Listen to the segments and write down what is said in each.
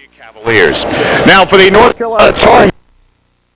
Cavaliers. Now for the North Carolina Tar Heels.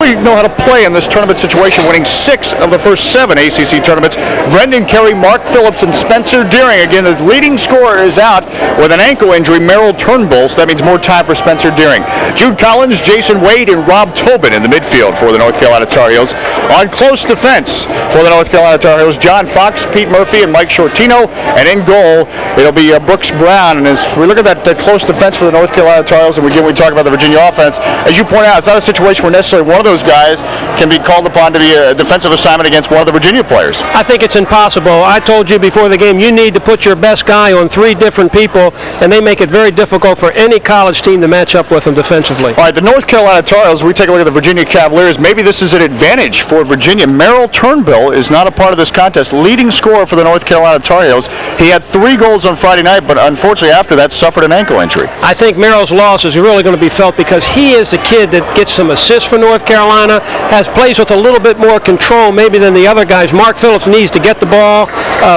We know how to play in this tournament situation, winning 6 of the first 7 ACC tournaments. Brendan Carey, Mark Phillips, and Spencer Deering. Again, the leading scorer is out with an ankle injury, Merrill Turnbull, so that means more time for Spencer Deering. Jude Collins, Jason Wade, and Rob Tobin in the midfield for the North Carolina Tar Heels. On close defense for the North Carolina Tar Heels, John Fox, Pete Murphy, and Mike Shortino. And in goal, it'll be Brooks Brown. And as we look at that close defense for the North Carolina Tar Heels, and again, we talk about the Virginia offense, as you point out, it's not a situation where necessarily one of those guys can be called upon to be a defensive assignment against one of the Virginia players. I think it's impossible. I told you before the game, you need to put your best guy on 3 different people, and they make it very difficult for any college team to match up with them defensively. All right, the North Carolina Tar Heels, we take a look at the Virginia Cavaliers. Maybe this is an advantage for Virginia. Merrill Turnbull is not a part of this contest. Leading scorer for the North Carolina Tar Heels. He had 3 goals on Friday night, but unfortunately after that suffered an ankle injury. I think Merrill's loss is really going to be felt because he is the kid that gets some assists for North Carolina, plays with a little bit more control maybe than the other guys. Mark Phillips needs to get the ball.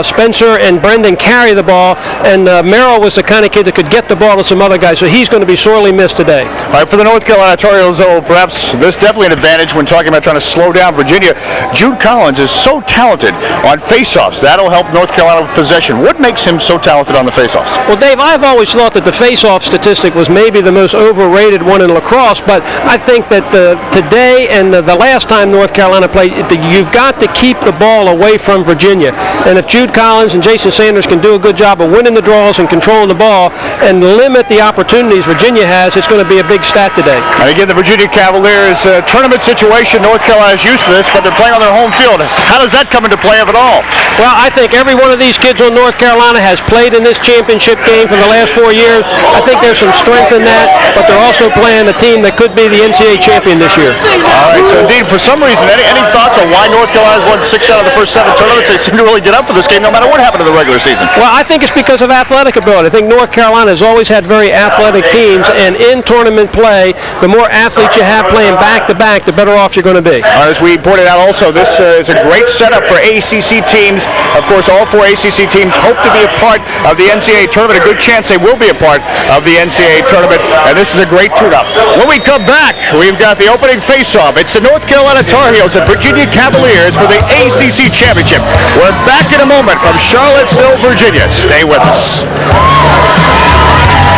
Spencer and Brendan carry the ball, and Merrill was the kind of kid that could get the ball to some other guys, so he's going to be sorely missed today. All right, for the North Carolina Tar Heels, though, perhaps this is definitely an advantage when talking about trying to slow down Virginia. Jude Collins is so talented on faceoffs. That'll help North Carolina with possession. What makes him so talented on the faceoffs? Well, Dave, I've always thought that the faceoff statistic was maybe the most overrated one in lacrosse, but I think that today and the last time North Carolina played, you've got to keep the ball away from Virginia. And if Jude Collins and Jason Sanders can do a good job of winning the draws and controlling the ball and limit the opportunities Virginia has, it's going to be a big stat today. And again, the Virginia Cavaliers tournament situation, North Carolina's used to this, but they're playing on their home field. How does that come into play, if at all? Well, I think every one of these kids on North Carolina has played in this championship game for the last 4 years. I think there's some strength in that, but they're also playing a team that could be the NCAA champion this year. All right, so indeed, for some reason, any thoughts on why North Carolina's won 6 out of the first 7 tournaments? They seem to really get up for this game no matter what happened in the regular season. Well, I think it's because of athletic ability. I think North Carolina has always had very athletic teams, and in tournament play, the more athletes you have playing back-to-back, the better off you're going to be. As we pointed out also, this is a great setup for ACC teams. Of course, all 4 ACC teams hope to be a part of the NCAA tournament. A good chance they will be a part of the NCAA tournament, and this is a great tune-up. When we come back, we've got the opening face-off. It's the North Carolina Tar Heels and Virginia Cavaliers for the ACC Championship. We're back in a moment from Charlottesville, Virginia. Stay with us.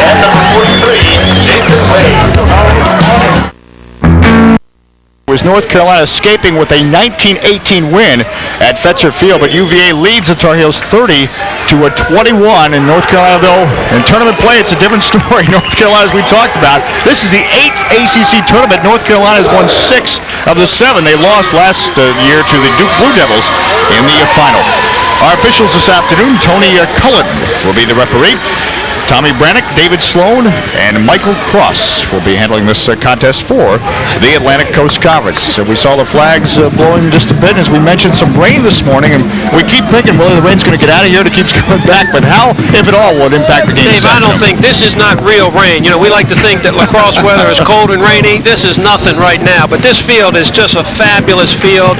And number 43, Jason Wade. Was North Carolina escaping with a 19-18 win at Fetzer Field, but UVA leads the Tar Heels 30 to a 21. In North Carolina, though, in tournament play, it's a different story. North Carolina, as we talked about, this is the 8th ACC tournament. North Carolina has won 6 of the 7. They lost last year to the Duke Blue Devils in the final. Our officials this afternoon, Tony Cullen will be the referee. Tommy Brannick, David Sloan, and Michael Cross will be handling this contest for the Atlantic Coast Conference. We saw the flags blowing just a bit. As we mentioned, some rain this morning, and we keep thinking, well, the rain's going to get out of here, it keeps coming back, but how, if at all, will it impact the game? Dave, I don't think this is not real rain. You know, we like to think that lacrosse weather is cold and rainy. This is nothing right now, but this field is just a fabulous field.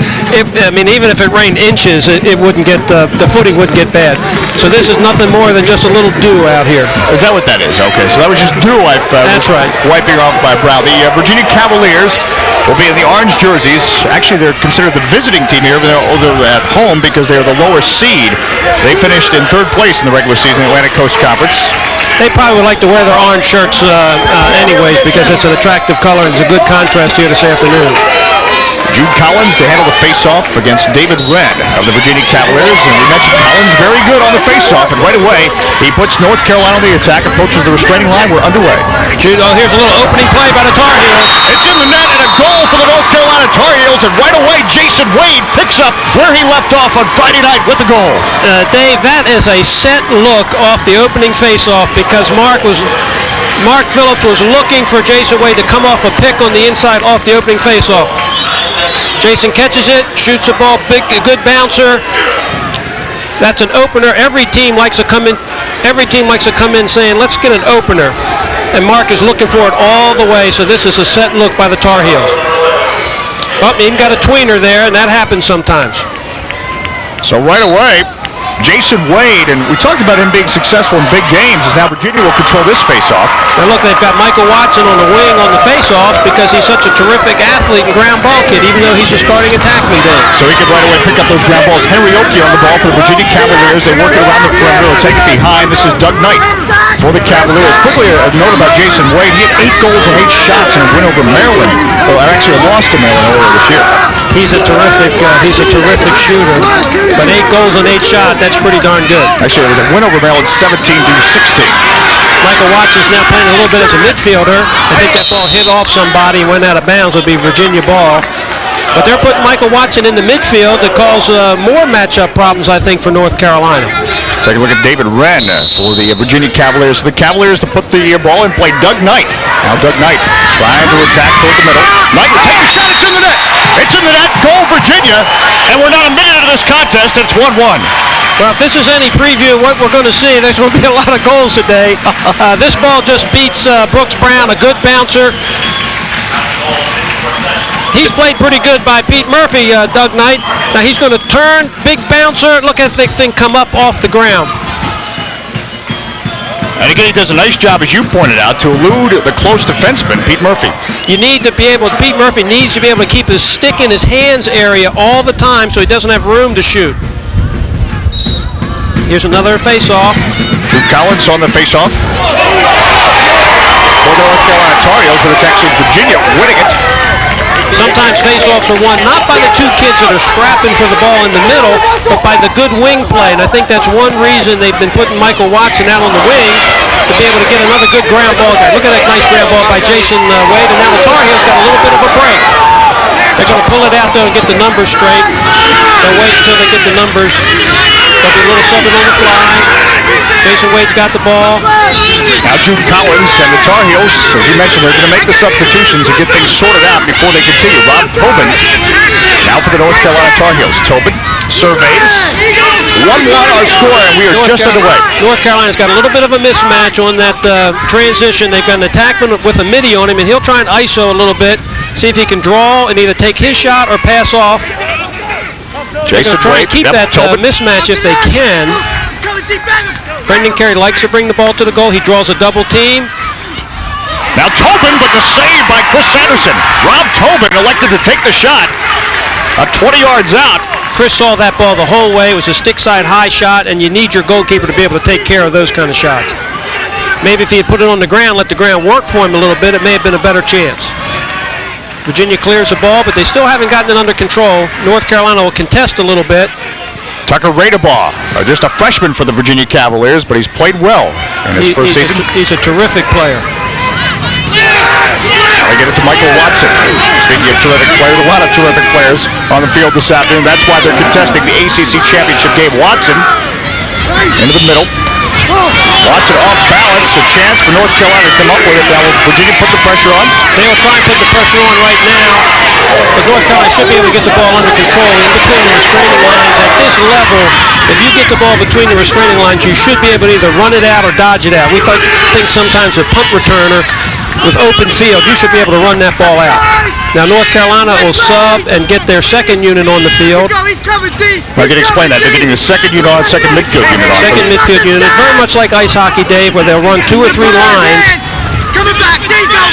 I mean, even if it rained inches, it wouldn't get, the footing wouldn't get bad. So this is nothing more than just a little dew out here. Is that what that is? Okay, so that was just dew wipe. That's right. Wiping off my brow. The Virginia Cavaliers will be in the orange jerseys. Actually, they're considered the visiting team here, but they're at home because they are the lower seed. They finished in 3rd place in the regular season Atlantic Coast Conference. They probably would like to wear their orange shirts anyways because it's an attractive color and it's a good contrast here this afternoon. Jude Collins to handle the face-off against David Wren of the Virginia Cavaliers. And we mentioned Collins very good on the face-off, and right away he puts North Carolina on the attack, approaches the restraining line. We're underway. Jude, here's a little opening play by the Tar Heels. It's in the net and a goal for the North Carolina Tar Heels, and right away Jason Wade picks up where he left off on Friday night with a goal. Dave, that is a set look off the opening face-off because Mark Phillips was looking for Jason Wade to come off a pick on the inside off the opening face-off. Jason catches it, shoots the ball, a good bouncer. That's an opener. Every team likes to come in saying, let's get an opener. And Mark is looking for it all the way, so this is a set look by the Tar Heels. Oh, he even got a tweener there, and that happens sometimes. So right away, Jason Wade, and we talked about him being successful in big games, as now Virginia will control this face-off. Now look, they've got Michael Watson on the wing on the face-offs because he's such a terrific athlete and ground ball kid, even though he's a starting attackman then. So he could right away pick up those ground balls. Henry Oki on the ball for the Virginia Cavaliers. They work it around the perimeter. They'll take it behind. This is Doug Knight for the Cavaliers. Quickly, a note about Jason Wade. He had 8 goals and 8 shots in a win over Maryland. Well, actually, a loss to Maryland earlier this year. He's a terrific shooter, but 8 goals and 8 shots, that's pretty darn good. Actually, it was a win over Maryland 17-16. Michael Watson's now playing a little bit as a midfielder. I think that ball hit off somebody and went out of bounds. It'll be Virginia ball. But they're putting Michael Watson in the midfield to cause more matchup problems, I think, for North Carolina. Take a look at David Wren for the Virginia Cavaliers. The Cavaliers to put the ball in play. Doug Knight. Now Doug Knight trying to attack toward the middle. Knight will take the shot. It's in the net. It's in the net. Goal Virginia. And we're not a minute into this contest. It's 1-1. Well, if this is any preview of what we're going to see, there's going to be a lot of goals today. This ball just beats Brooks Brown, a good bouncer. He's played pretty good by Pete Murphy, Doug Knight. Now he's going to turn, big bouncer. Look at the thing come up off the ground. And again, he does a nice job, as you pointed out, to elude the close defenseman, Pete Murphy. You need to be able, Pete Murphy needs to be able to keep his stick in his hands area all the time so he doesn't have room to shoot. Here's another face-off. Drew Collins on the face-off. For the North Carolina Tar Heels, but it's actually Virginia winning it. Sometimes face-offs are won not by the 2 kids that are scrapping for the ball in the middle, but by the good wing play. And I think that's one reason they've been putting Michael Watson out on the wings to be able to get another good ground ball guy. Look at that nice ground ball by Jason Wade, and now the Tar Heels got a little bit of a break. They're going to pull it out though and get the numbers straight. They'll wait until they get the numbers. There'll be a little something on the fly. Jason Wade's got the ball. Now Drew Collins and the Tar Heels, as you mentioned, they're going to make the substitutions and get things sorted out before they continue. Rob Tobin now for the North Carolina Tar Heels. Tobin surveys. 1-1 our score, and we are just underway. North Carolina's got a little bit of a mismatch on that transition. They've got an attackman with a midi on him, and he'll try and ISO a little bit, see if he can draw and either take his shot or pass off. Jason try Wade, and keep that mismatch if they can. Brendan Carey likes to bring the ball to the goal. He draws a double team. Now Tobin, but the save by Chris Sanderson. Rob Tobin elected to take the shot. 20 yards out. Chris saw that ball the whole way. It was a stick-side high shot, and you need your goalkeeper to be able to take care of those kind of shots. Maybe if he had put it on the ground, let the ground work for him a little bit, it may have been a better chance. Virginia clears the ball, but they still haven't gotten it under control. North Carolina will contest a little bit. Tucker Radebaugh, just a freshman for the Virginia Cavaliers, but he's played well in his first season. He's a terrific player. They get it to Michael Watson. Speaking of terrific players, a lot of terrific players on the field this afternoon. That's why they're contesting the ACC Championship game. Watson into the middle. Watson off balance. A chance for North Carolina to come up with it. Now will Virginia put the pressure on? They will try and put the pressure on right now. But North Carolina should be able to get the ball under control in between the restraining lines. At this level, if you get the ball between the restraining lines, you should be able to either run it out or dodge it out. We think sometimes a punt returner with open field, you should be able to run that ball out. Now North Carolina will sub and get their second unit on the field. I can explain that. They're getting the second unit on, second midfield unit on. Second midfield unit, very much like ice hockey, Dave, where they'll run 2 or 3 lines.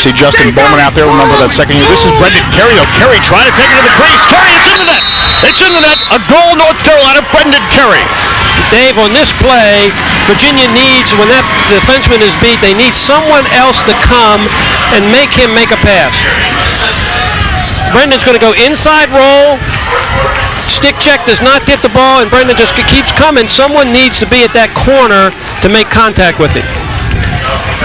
See Justin Bowman out there, remember that second unit. This is Brendan Carey. Carey trying to take it to the crease. Carey, it's in the net. It's in the net. A goal, North Carolina, Brendan Carey. Dave, on this play, Virginia needs, when that defenseman is beat, they need someone else to come and make him make a pass. Brendan's going to go inside roll. Stick check does not get the ball, and Brendan just keeps coming. Someone needs to be at that corner to make contact with him.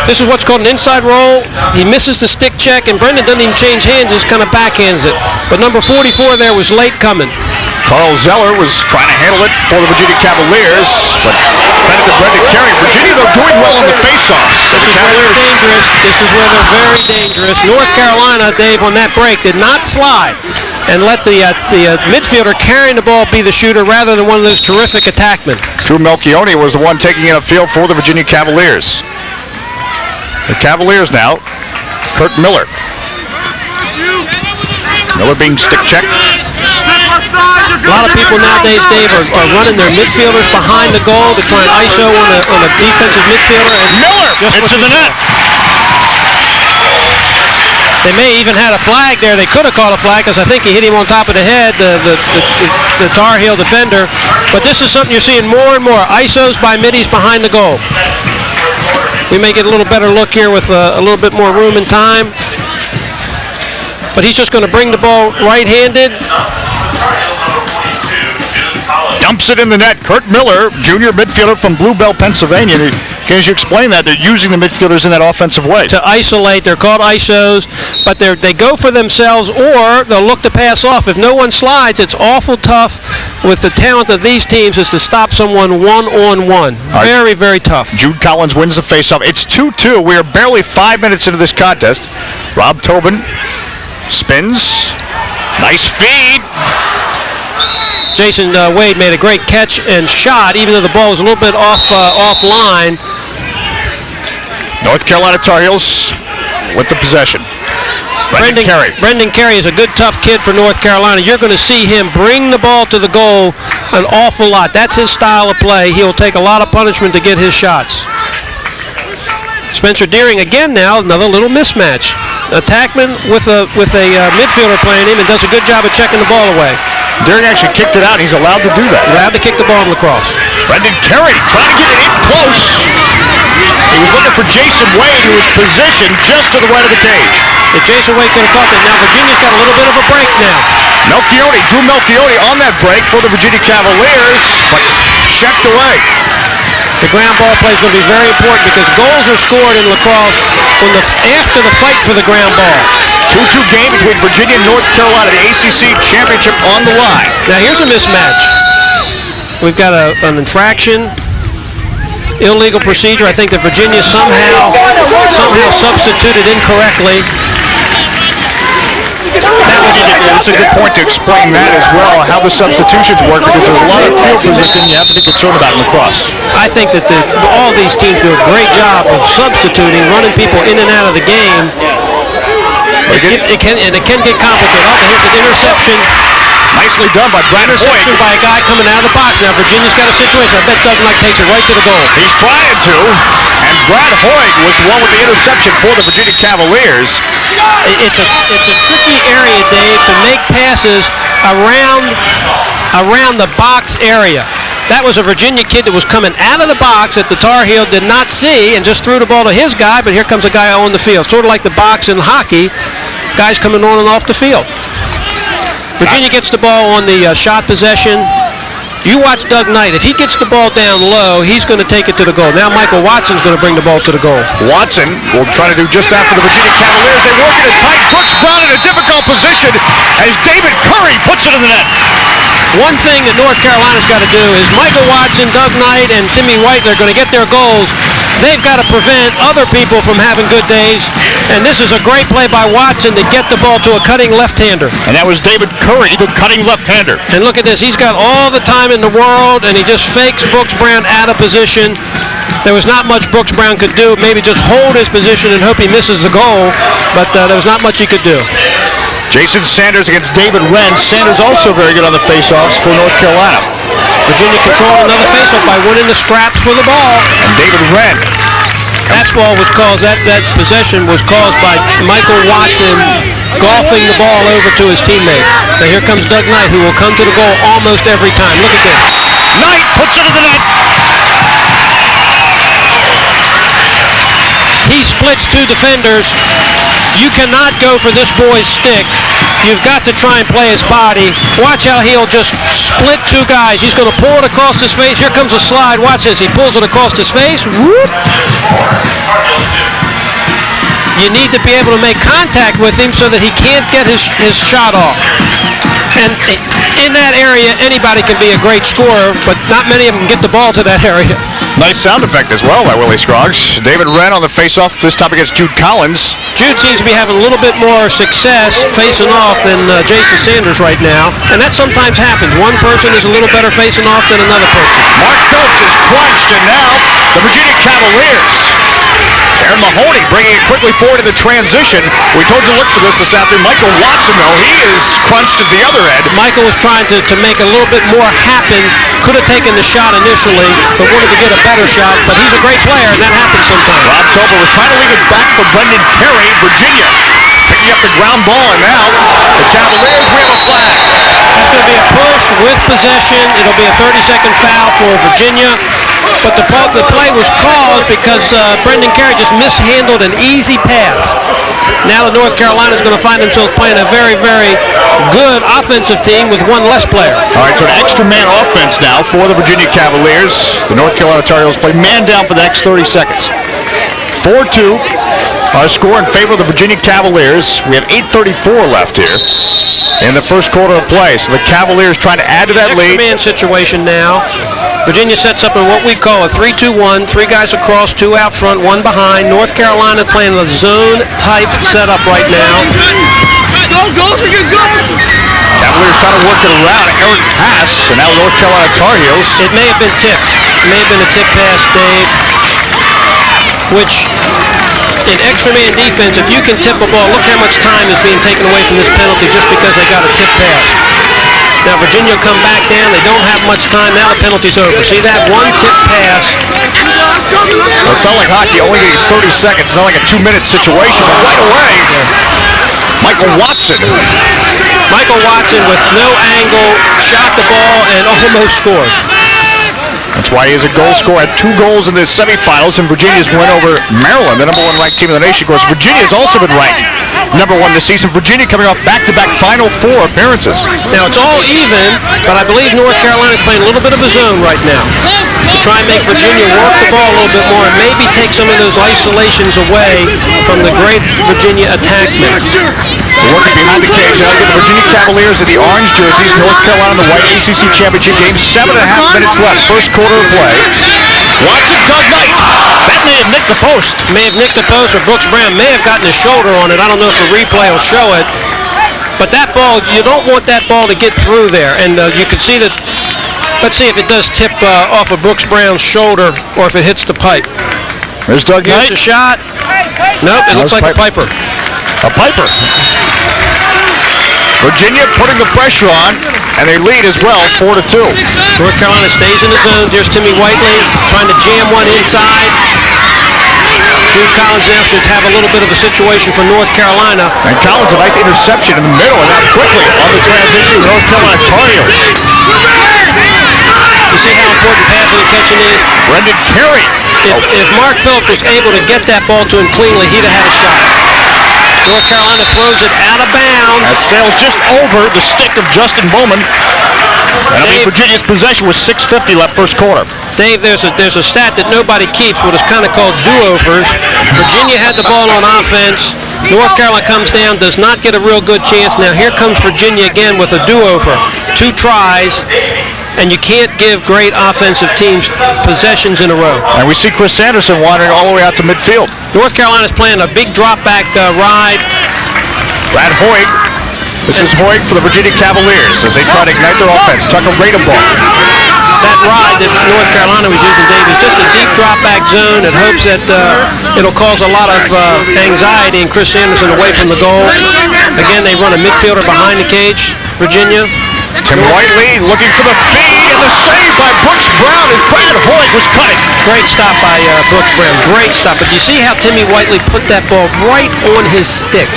This is what's called an inside roll. He misses the stick check, and Brendan doesn't even change hands, just kind of backhands it. But number 44 there was late coming. Carl Zeller was trying to handle it for the Virginia Cavaliers, but fed it to Brendan Carey. Virginia, though, doing well on the faceoffs. This is where they're dangerous. This is where they're very dangerous. North Carolina, Dave, on that break, did not slide and let the midfielder carrying the ball be the shooter rather than one of those terrific attackmen. Drew Melchione was the one taking it upfield for the Virginia Cavaliers. The Cavaliers now, Kurt Miller. Miller being stick checked. A lot of people nowadays, Dave, are running their midfielders behind the goal to try and ISO on a defensive midfielder. And Miller into the net. They may even had a flag there. They could have called a flag because I think he hit him on top of the head, the Tar Heel defender. But this is something you're seeing more and more. ISOs by middies behind the goal. We may get a little better look here with a little bit more room and time. But he's just going to bring the ball right-handed. Dumps it in the net. Kurt Miller, junior midfielder from Bluebell, Pennsylvania. Can you explain that? They're using the midfielders in that offensive way. To isolate. They're called ISOs, but they go for themselves or they'll look to pass off. If no one slides, it's awful tough with the talent of these teams is to stop someone one-on-one. Very, very tough. Jude Collins wins the faceoff. It's 2-2. We are barely 5 minutes into this contest. Rob Tobin spins. Nice feed. Jason Wade made a great catch and shot, even though the ball was a little bit offline. North Carolina Tar Heels with the possession. Brendan Carey. Brendan Carey is a good, tough kid for North Carolina. You're going to see him bring the ball to the goal an awful lot. That's his style of play. He'll take a lot of punishment to get his shots. Spencer Deering again now, another little mismatch. Attackman with a midfielder playing him and does a good job of checking the ball away. Deering actually kicked it out. He's allowed to do that. Allowed to kick the ball in lacrosse. Brendan Carey trying to get it in close. He was looking for Jason Wade, who was positioned just to the right of the cage. If Jason Wade could have caught that. Now Virginia's got a little bit of a break now. Drew Melchioti on that break for the Virginia Cavaliers, but checked away. The ground ball play is going to be very important because goals are scored in lacrosse after the fight for the ground ball. 2-2 game between Virginia and North Carolina, the ACC Championship on the line. Now here's a mismatch. We've got an infraction, illegal procedure. I think that Virginia somehow substituted incorrectly. It's a good point to explain that as well, how the substitutions work, because there's a lot of field position you have to be concerned about in lacrosse. I think that all these teams do a great job of substituting, running people in and out of the game. It can get complicated. Oh, here's an interception. Nicely done by Brad Interception by a guy coming out of the box. Now Virginia's got a situation. I bet Doug Knight takes it right to the goal. He's trying to, and Brad Hoig was the one with the interception for the Virginia Cavaliers. It's a tricky area, Dave, to make passes around the box area. That was a Virginia kid that was coming out of the box that the Tar Heel did not see and just threw the ball to his guy, but here comes a guy on the field. Sort of like the box in hockey, guys coming on and off the field. Virginia gets the ball on the shot possession. You watch Doug Knight. If he gets the ball down low, he's going to take it to the goal. Now Michael Watson's going to bring the ball to the goal. Watson will try to do just that for the Virginia Cavaliers. They work it tight. Brooks Brown in a difficult position as David Curry puts it in the net. One thing that North Carolina's got to do is Michael Watson, Doug Knight, and Timmy White, they're going to get their goals. They've got to prevent other people from having good days. And this is a great play by Watson to get the ball to a cutting left-hander. And that was David Curry, the cutting left-hander. And look at this. He's got all the time in the world, and he just fakes Brooks Brown out of position. There was not much Brooks Brown could do. Maybe just hold his position and hope he misses the goal. But there was not much he could do. Jason Sanders against David Wren. Sanders also very good on the faceoffs for North Carolina. Virginia controlled another faceoff by winning the scraps for the ball. And David Wren. That ball was caused, that possession was caused by Michael Watson golfing the ball over to his teammate. Now here comes Doug Knight, who will come to the goal almost every time. Look at this. Knight puts it in the net. He splits two defenders. You cannot go for this boy's stick. You've got to try and play his body. Watch how he'll just split two guys. He's going to pull it across his face. Here comes a slide. Watch this. He pulls it across his face. Whoop. You need to be able to make contact with him so that he can't get his shot off. And in that area, anybody can be a great scorer, but not many of them get the ball to that area. Nice sound effect as well by Willie Scroggs. David Wren on the faceoff, this time against Jude Collins. Jude seems to be having a little bit more success facing off than Jason Sanders right now, and that sometimes happens. One person is a little better facing off than another person. Mark Phillips is crunched, and now the Virginia Cavaliers. Their Mahoney bringing it quickly forward in the transition. We told you to look for this afternoon. Michael Watson, though, he is crunched at the other end. Michael was trying to make a little bit more happen. Could have taken the shot initially, but wanted to get a better shot. But he's a great player, and that happens sometimes. Rob Tobin was trying to leave it back for Brendan Carey, Virginia. Picking up the ground ball, and now the Cavaliers, we have a flag. That's going to be a push with possession. It'll be a 30-second foul for Virginia. But the play was called because Brendan Carey just mishandled an easy pass. Now the North Carolina is going to find themselves playing a very, very good offensive team with one less player. All right, so an extra man offense now for the Virginia Cavaliers. The North Carolina Tar Heels play man down for the next 30 seconds. 4-2. Our score in favor of the Virginia Cavaliers. We have 8:34 left here in the first quarter of play. So the Cavaliers trying to add to that lead. Extra man situation now. Virginia sets up in what we call a 3-2-1. 3 guys across, 2 out front, 1 behind. North Carolina playing a zone-type setup right now. Cavaliers trying to work it around. Errant pass, and now North Carolina Tar Heels. It may have been tipped. It may have been a tip pass, Dave, which in extra man defense, if you can tip a ball, look how much time is being taken away from this penalty just because they got a tip pass. Now Virginia will come back down. They don't have much time. Now the penalty's over. See that one tip pass? Well, it's not like hockey, only getting 30 seconds. It's not like a 2-minute situation, but right away, Michael Watson. Michael Watson with no angle, shot the ball, and almost scored. That's why he is a goal scorer. Had 2 goals in the semifinals, and Virginia's win over Maryland, the #1 ranked team in the nation. Of course, Virginia's also been ranked #1 this season. Virginia coming off back-to-back Final Four appearances. Now it's all even, but I believe North Carolina's playing a little bit of a zone right now to try and make Virginia work the ball a little bit more and maybe take some of those isolations away from the great Virginia attack mix. Working behind the cage now. The Virginia Cavaliers in the orange jerseys. North Carolina in the white ACC Championship game. 7.5 minutes left. First quarter of play. Watson, Doug Knight. That may have nicked the post. May have nicked the post, or Brooks Brown may have gotten his shoulder on it. I don't know if the replay will show it. But that ball, you don't want that ball to get through there. And you can see that. Let's see if it does tip off of Brooks Brown's shoulder or if it hits the pipe. There's Doug Knight. Here's the shot. Nope, it looks like a piper. A piper. Virginia putting the pressure on, and they lead as well, 4-2. North Carolina stays in the zone. There's Timmy Whiteley trying to jam one inside. Jude Collins now should have a little bit of a situation for North Carolina. And Collins, a nice interception in the middle, and now quickly on the transition to North Carolina Tar Heels. You see how important passing and catching is? Brendan Carey. If Mark Phillips was able to get that ball to him cleanly, he'd have had a shot. North Carolina throws it out of bounds. That sails just over the stick of Justin Bowman. That'll be Virginia's possession with 6:50 left first quarter. Dave, there's a stat that nobody keeps, what is kind of called do-overs. Virginia had the ball on offense. North Carolina comes down, does not get a real good chance. Now here comes Virginia again with a do-over. 2 tries. And you can't give great offensive teams possessions in a row. And we see Chris Sanderson wandering all the way out to midfield. North Carolina's playing a big drop-back ride. Brad Hoig. This is Hoig for the Virginia Cavaliers as they try to ignite their offense. Tucker Radeball. That ride that North Carolina was using, Dave, is just a deep drop-back zone. It hopes that it'll cause a lot of anxiety and Chris Sanderson away from the goal. Again, they run a midfielder behind the cage, Virginia. Tim Whiteley looking for the feed, and the save by Brooks Brown as Brad Hoig was cutting. Great stop by Brooks Brown. Great stop. But you see how Timmy Whiteley put that ball right on his stick.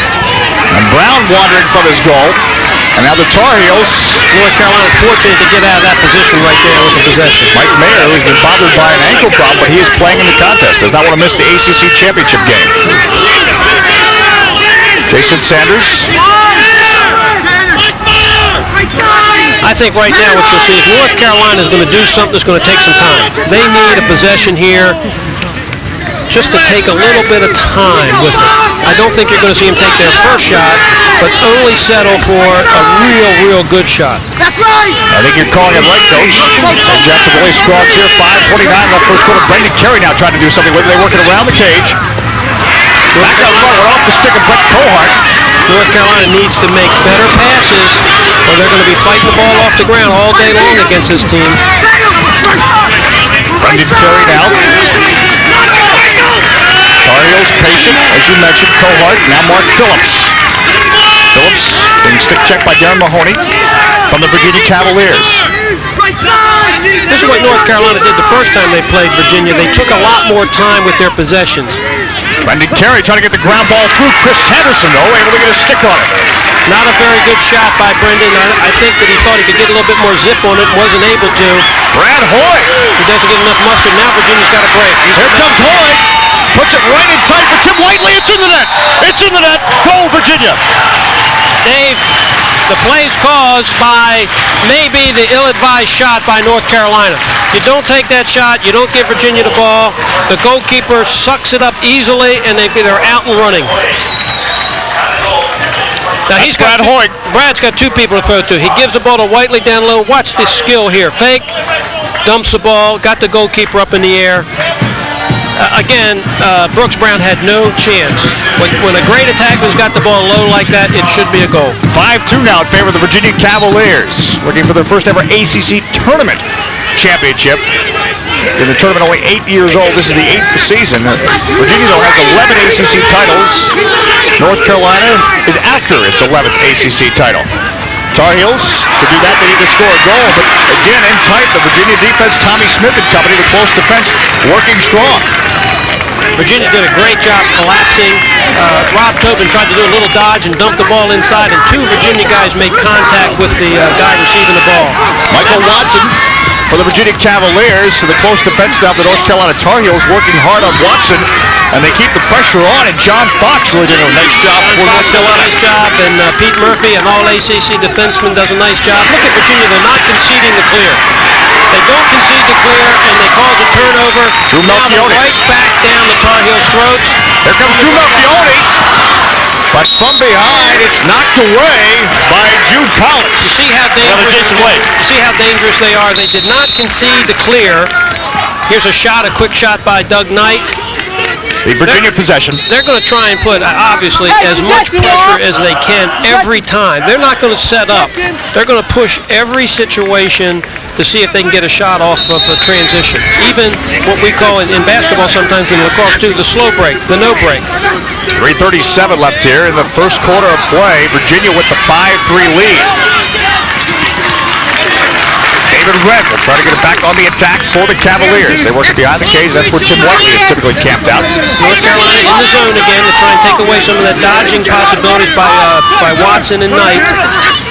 And Brown wandering from his goal. And now the Tar Heels. North Carolina's fortunate to get out of that position right there with the possession. Mike Mayer, who's been bothered by an ankle problem, but he is playing in the contest. Does not want to miss the ACC Championship game. Jason Sanders. I think right now what you'll see is North Carolina is going to do something that's going to take some time. They need a possession here just to take a little bit of time with it. I don't think you're going to see them take their first shot, but only settle for a real good shot. I think you're calling it right, Coach. And Jackson Willie scrawls here, 5:29 left first quarter. Brendan Carey now trying to do something with it. They're working around the cage. Back up front, went off the stick of Brett Cohart. North Carolina needs to make better passes, or they're going to be fighting the ball off the ground all day long against this team. Brendan Carey now. Tar Heels patient, as you mentioned, Cohart, now Mark Phillips. Phillips being stick checked by Darren Mahoney from the Virginia Cavaliers. This is what North Carolina did the first time they played Virginia. They took a lot more time with their possessions. Brendan Carey trying to get the ground ball through. Chris Henderson, though, able to get a stick on it. Not a very good shot by Brendan. I think that he thought he could get a little bit more zip on it and wasn't able to. Brad Hoyd. He doesn't get enough mustard. Now Virginia's got a break. Here comes Hoyd. Puts it right in tight for Tim Whiteley. It's in the net. It's in the net. Goal, Virginia. Dave, the play's caused by maybe the ill-advised shot by North Carolina. You don't take that shot. You don't give Virginia the ball. The goalkeeper sucks it up easily, and they're out and running. Now he's got Hoyd. Brad's got two people to throw to. He gives the ball to Whiteley down low. Watch this skill here. Fake, dumps the ball, got the goalkeeper up in the air. Again, Brooks Brown had no chance. When a great attackman's got the ball low like that, it should be a goal. 5-2 now in favor of the Virginia Cavaliers, looking for their first ever ACC Tournament championship. In the tournament, only 8 years old. This is the 8th season. Virginia, though, has 11 ACC titles. North Carolina is after its 11th ACC title. Tar Heels, to do that, they need to score a goal. But again, in tight, the Virginia defense, Tommy Smith and company, the close defense, working strong. Virginia did a great job collapsing. Rob Tobin tried to do a little dodge and dump the ball inside, and two Virginia guys made contact with the guy receiving the ball. Michael Watson for the Virginia Cavaliers, so the close defense now, the North Carolina Tar Heels working hard on Watson, and they keep the pressure on, and John Fox really did a nice job for North Carolina. Nice job, and Pete Murphy, an all-ACC defenseman, does a nice job. Look at Virginia, they're not conceding the clear. They don't concede the clear, and they cause a turnover. Now they're right back down the Tar Heels' throats. Here comes Drew Melchione, but from behind, it's knocked away by Jude Collins. See how dangerous they are. They did not concede the clear. Here's a shot, a quick shot by Doug Knight. The Virginia possession. They're going to try and put, obviously, as much pressure as they can every time. They're not going to set up. They're going to push every situation to see if they can get a shot off of a transition. Even what we call in basketball sometimes in lacrosse too, the slow break, the no break. 3:37 left here in the first quarter of play. Virginia with the 5-3 lead. David Wren will try to get it back on the attack for the Cavaliers. They work it behind the cage. That's where Tim Whiteley is typically camped out. North Carolina in the zone again to try and take away some of the dodging possibilities by Watson and Knight.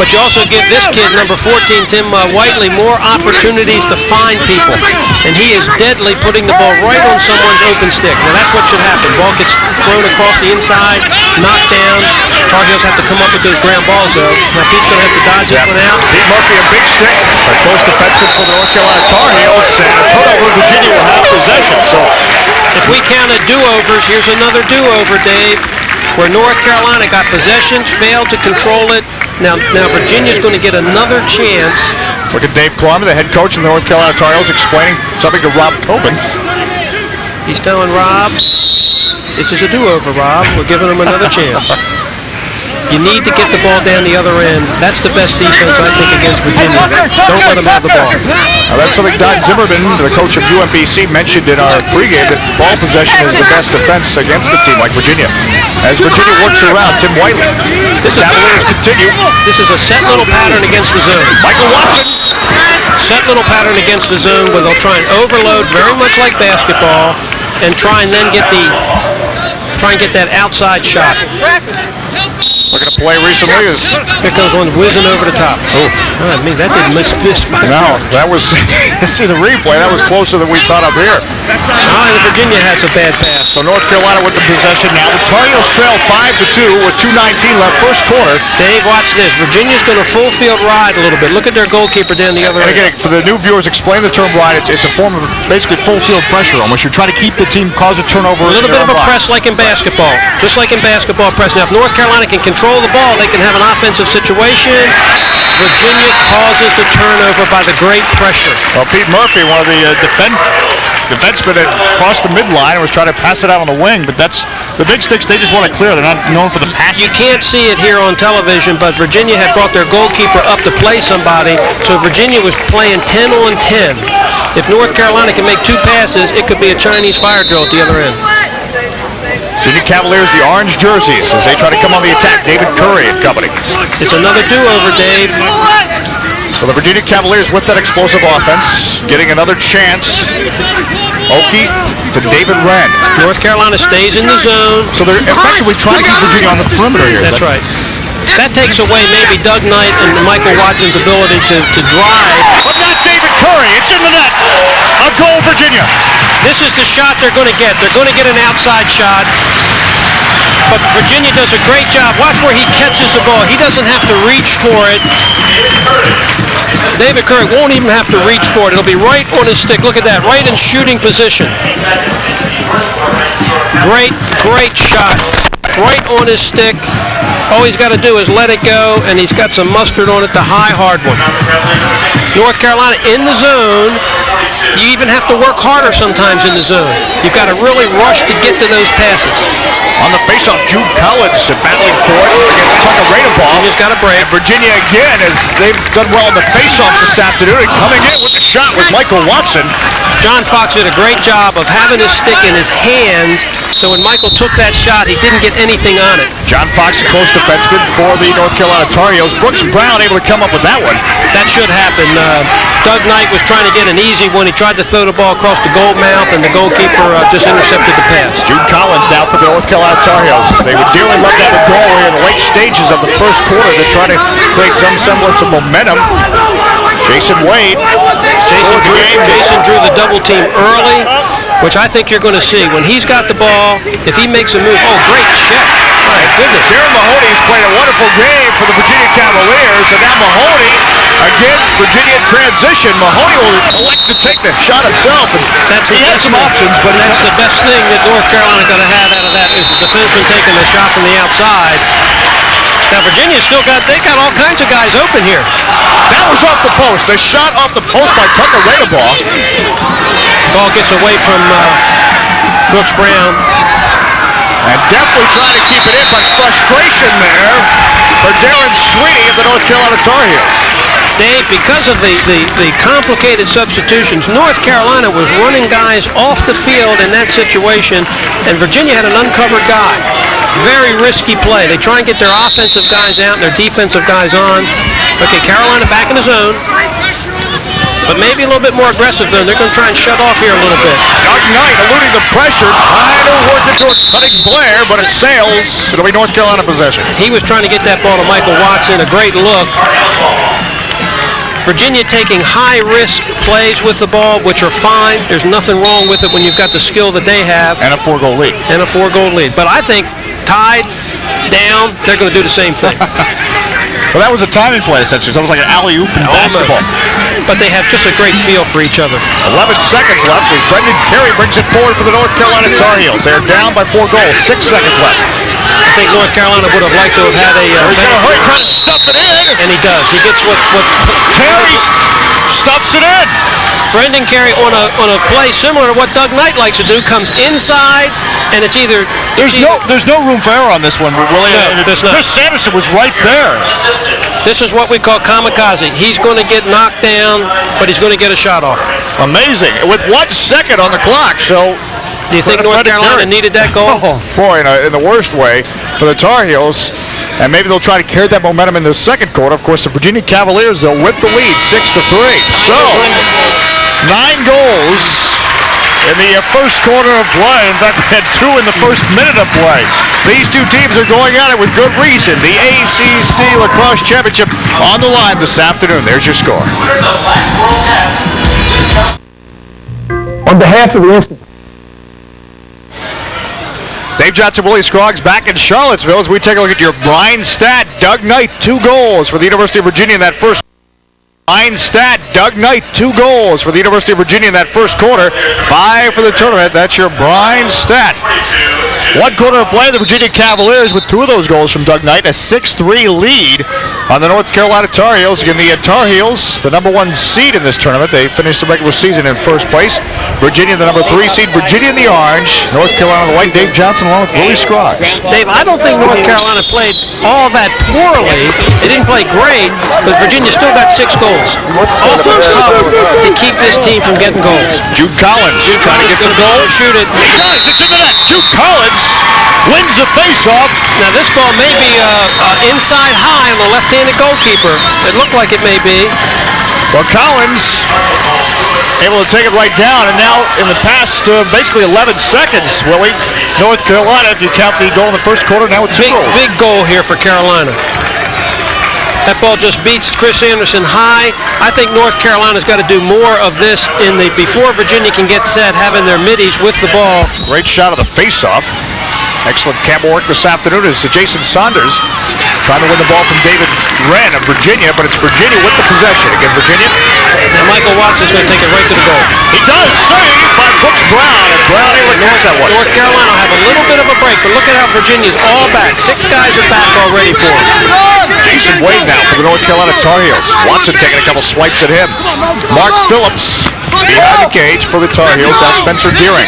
But you also give this kid, number 14, Tim Whiteley, more opportunities to find people. And he is deadly putting the ball right on someone's open stick. Now that's what should happen. Ball gets thrown across the inside, knocked down. Tar Heels have to come up with those ground balls, though. Now Pete's going to have to dodge this one out. Pete Murphy, a big stick. A close defenseman for the North Carolina Tar Heels. And a turnover, Virginia will have possession. So if we counted do-overs, here's another do-over, Dave, where North Carolina got possessions, failed to control it. Now Virginia's going to get another chance. Look at Dave Klum, the head coach of the North Carolina Tar Heels, explaining something to Rob Tobin. He's telling Rob, this is a do-over, Rob. We're giving him another chance. You need to get the ball down the other end. That's the best defense, I think, against Virginia. Don't let them have the ball. Now that's something Don Zimmerman, the coach of UMBC, mentioned in our pregame, that ball possession is the best defense against a team like Virginia. As Virginia works around, Tim Whiteley. Cavaliers continue. This is a set little pattern against the zone. Michael Watson. Set little pattern against the zone where they'll try and overload very much like basketball and try and then get that outside shot. Looking to play recently is... Here comes one whizzing over the top. Oh, I mean, that didn't miss by No, that was... See the replay. That was closer than we thought up here. Virginia has a bad pass. So North Carolina with the possession now. The Tar Heels trail 5-2 with 2:19 left, first quarter. Dave, watch this. Virginia's going to full field ride a little bit. Look at their goalkeeper down the other end. And again, for the new viewers, explain the term ride. It's a form of basically full field pressure almost. You're trying to keep the team, cause a turnover. A little bit of a press like in basketball. Just like in basketball press. Now, if North Carolina can control the ball, they can have an offensive situation. Virginia causes the turnover by the great pressure. Well, Pete Murphy, one of the defensemen, had crossed the midline and was trying to pass it out on the wing, but that's the big sticks. They just want to clear. They're not known for the pass. You can't see it here on television, but Virginia had brought their goalkeeper up to play somebody, so Virginia was playing 10 on 10. If North Carolina can make two passes, it could be a Chinese fire drill at the other end. Virginia Cavaliers, the orange jerseys, as they try to come on the attack. David Curry and company. It's another do-over, Dave. So the Virginia Cavaliers with that explosive offense, getting another chance. Oki to David Wren. North Carolina stays in the zone. So they're effectively trying to keep Virginia on the perimeter here. That's right. That takes away maybe Doug Knight and Michael Watson's ability to drive. Look at David Curry. It's in the net. A goal, Virginia. This is the shot they're going to get. They're going to get an outside shot. But Virginia does a great job. Watch where he catches the ball. He doesn't have to reach for it. David Curry won't even have to reach for it. It'll be right on his stick. Look at that. Right in shooting position. Great shot. Right on his stick. All he's got to do is let it go, and he's got some mustard on it, the high, hard one. North Carolina in the zone. You even have to work harder sometimes in the zone. You've got to really rush to get to those passes. On the faceoff, Jude Collins battling for it against Tucker Radeball. Virginia's got a break. And Virginia again, as they've done well in the faceoffs this afternoon, and coming in with the shot with Michael Watson. John Fox did a great job of having his stick in his hands, so when Michael took that shot, he didn't get anything on it. John Fox, a close defenseman for the North Carolina Tar Heels. Brooks Brown able to come up with that one. That should happen. Doug Knight was trying to get an easy one. He tried to throw the ball across the goal mouth, and the goalkeeper just intercepted the pass. Jude Collins now for the North Carolina Tar Heels. They would dearly love to have a goal in the late stages of the first quarter to try to create some semblance of momentum. Jason Wade. Jason drew the double team early, which I think you're going to see. When he's got the ball, if he makes a move, great check. My goodness. Darren Mahoney's played a wonderful game for the Virginia Cavaliers, and now Mahoney, again, Virginia in transition. Mahoney will elect to take the shot himself, and he had some options, but that's the best thing that North Carolina going to have out of that is the defenseman taking the shot from the outside. Now Virginia's they got all kinds of guys open here. That was off the post. A shot off the post by Tucker Radeball. Ball gets away from Brooks Brown. And definitely trying to keep it in, but frustration there for Darren Sweeney of the North Carolina Tar Heels. Dave, because of the complicated substitutions, North Carolina was running guys off the field in that situation, and Virginia had an uncovered guy. Very risky play. They try and get their offensive guys out and their defensive guys on. Okay, Carolina back in the zone, but maybe a little bit more aggressive than they're going to try and shut off here a little bit. Doug Knight eluding the pressure, trying to work it towards cutting Blair, but it sails. It'll be North Carolina possession. He was trying to get that ball to Michael Watson. A great look. Virginia taking high-risk plays with the ball, which are fine. There's nothing wrong with it when you've got the skill that they have. And a 4-goal lead. But I think tied, down, they're going to do the same thing. Well, that was a timing play, essentially. It's almost like an alley-oop in basketball. But they have just a great feel for each other. 11 seconds left as Brendan Carey brings it forward for the North Carolina Tar Heels. They're down by 4 goals. 6 seconds left. I think North Carolina would have liked to have had a... He's going to hurry, trying to stuff it in. And he does. He gets what Carey stuffs it in. Brendan Carey on a play similar to what Doug Knight likes to do, comes inside, and it's either... There's no room for error on this one, Willie. No, there's not. Chris Sanderson was right there. This is what we call kamikaze. He's going to get knocked down, but he's going to get a shot off. Amazing. With 1 second on the clock, so... Do you think North Carolina needed that goal? Oh, boy, in the worst way for the Tar Heels. And maybe they'll try to carry that momentum in the second quarter. Of course, the Virginia Cavaliers, though, with the lead, 6-3. So, 9 goals in the first quarter of play. In fact, we had 2 in the first minute of play. These two teams are going at it with good reason. The ACC Lacrosse Championship on the line this afternoon. There's your score. On behalf of the Institute. Dave Johnson, Willie Scroggs back in Charlottesville as we take a look at your blind stat. Doug Knight, 2 goals for the University of Virginia in that first. Blind stat, Doug Knight, 2 goals for the University of Virginia in that first quarter. 5 for the tournament. That's your blind stat. 1 quarter of play, the Virginia Cavaliers with 2 of those goals from Doug Knight. A 6-3 lead on the North Carolina Tar Heels. Again, the Tar Heels, the number 1 seed in this tournament. They finished the regular season in first place. Virginia, the number 3 seed. Virginia in the orange. North Carolina in the white. Dave Johnson along with Willie Scroggs. Dave, I don't think North Carolina played all that poorly. They didn't play great, but Virginia still got 6 goals. Awful tough to keep this team from getting goals. Jude Collins trying to get some goals. Shoot it. He does. It's in the net. Jude Collins wins the face-off. Now this ball may be inside high on the left-handed goalkeeper. It looked like it may be. Well, Collins able to take it right down, and now in the past basically 11 seconds, Willie, North Carolina, if you count the goal in the first quarter, now with 2 goals. Big goal here for Carolina. That ball just beats Chris Anderson high. I think North Carolina's got to do more of this before Virginia can get set, having their middies with the ball. Great shot of the face-off. Excellent camera work this afternoon is Jason Saunders trying to win the ball from David Wren of Virginia, but it's Virginia with the possession. Again, Virginia. Now Michael Watts is going to take it right to the goal. He does, saved by Brooks Brown, and Brown able to catch that one. North Carolina will have a little bit of a break, but look at how Virginia's all back. 6 guys are back already for him. Jason Wade now for the North Carolina Tar Heels. Watson taking a couple swipes at him. Mark Phillips behind the cage for the Tar Heels. Now Spencer Deering.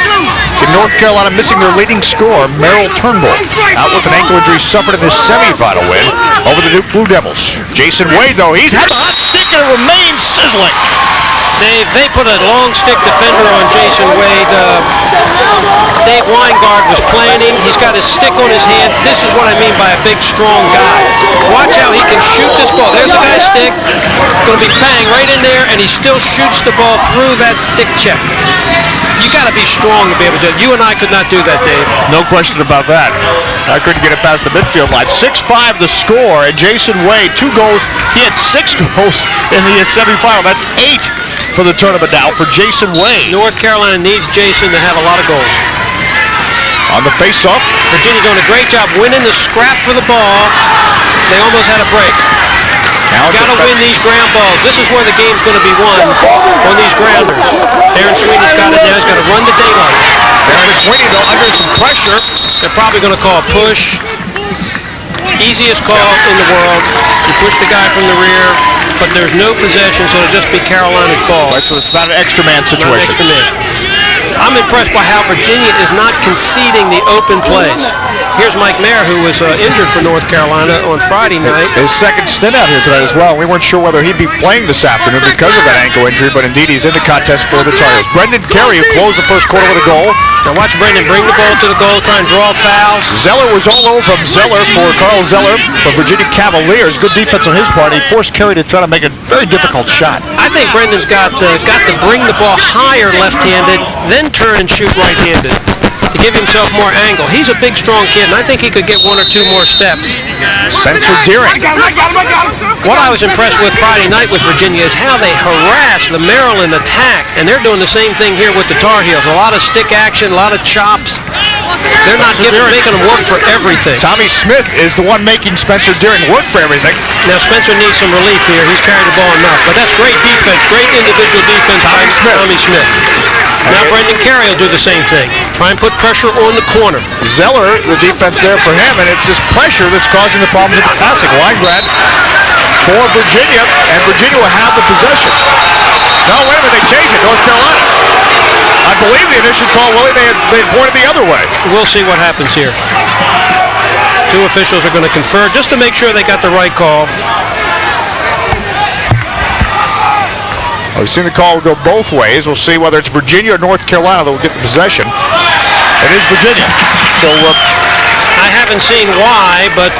In North Carolina missing their leading scorer, Merrill Turnbull, out with an ankle injury suffered in his semifinal win over the Duke Blue Devils. Jason Wade, though, he's had the hot stick and it remains sizzling. Dave, they put a long stick defender on Jason Wade. Dave Weingart was playing him. He's got his stick on his hands. This is what I mean by a big, strong guy. Watch how he can shoot this ball. There's a guy's stick. Going to be bang right in there, and he still shoots the ball through that stick check. You got to be strong to be able to do it. You and I could not do that, Dave. No question about that. I couldn't get it past the midfield line. 6-5 the score, and Jason Wade, 2 goals. He had 6 goals in the semifinal. That's 8 for the tournament now for Jason Wade. North Carolina needs Jason to have a lot of goals. On the face-off. Virginia doing a great job winning the scrap for the ball. They almost had a break. Got to win these ground balls. This is where the game's going to be won on these grounders. Darren Sweeney's got it now. He's got to run the daylight. Darren Sweeney, though, under some pressure. They're probably going to call a push. Easiest call in the world. You push the guy from the rear, but there's no possession, so it'll just be Carolina's ball. Right, so it's not an extra man situation. Not an extra man. I'm impressed by how Virginia is not conceding the open plays. Here's Mike Mayer, who was injured for North Carolina on Friday night. His second stint out here tonight as well. We weren't sure whether he'd be playing this afternoon because of that ankle injury, but indeed he's in the contest for the Tar Heels. Brendan Carey, who closed the first quarter with a goal. Now watch Brendan bring the ball to the goal, try and draw fouls. Zeller was all over from Carl Zeller for Virginia Cavaliers. Good defense on his part. He forced Carey to try to make a very difficult shot. I think Brendan's got to bring the ball higher left-handed, then turn and shoot right-handed to give himself more angle. He's a big, strong kid, and I think he could get 1 or 2 more steps. Spencer Deering. What I was impressed with Friday night with Virginia is how they harass the Maryland attack, and they're doing the same thing here with the Tar Heels. A lot of stick action, a lot of chops. They're not making them work for everything. Tommy Smith is the one making Spencer Deering work for everything. Now Spencer needs some relief here. He's carried the ball enough, but that's great defense, great individual defense by Tommy Smith. Now Brendan Carey will do the same thing. Try and put pressure on the corner. Zeller, the defense there for him, and it's this pressure that's causing the problems with the passing. Line grab for Virginia, and Virginia will have the possession. No, wait a minute, they changed it. North Carolina. I believe the initial call, Willie, they had pointed the other way. We'll see what happens here. 2 officials are going to confer just to make sure they got the right call. We've seen the call go both ways. We'll see whether it's Virginia or North Carolina that will get the possession. It is Virginia. So I haven't seen why, but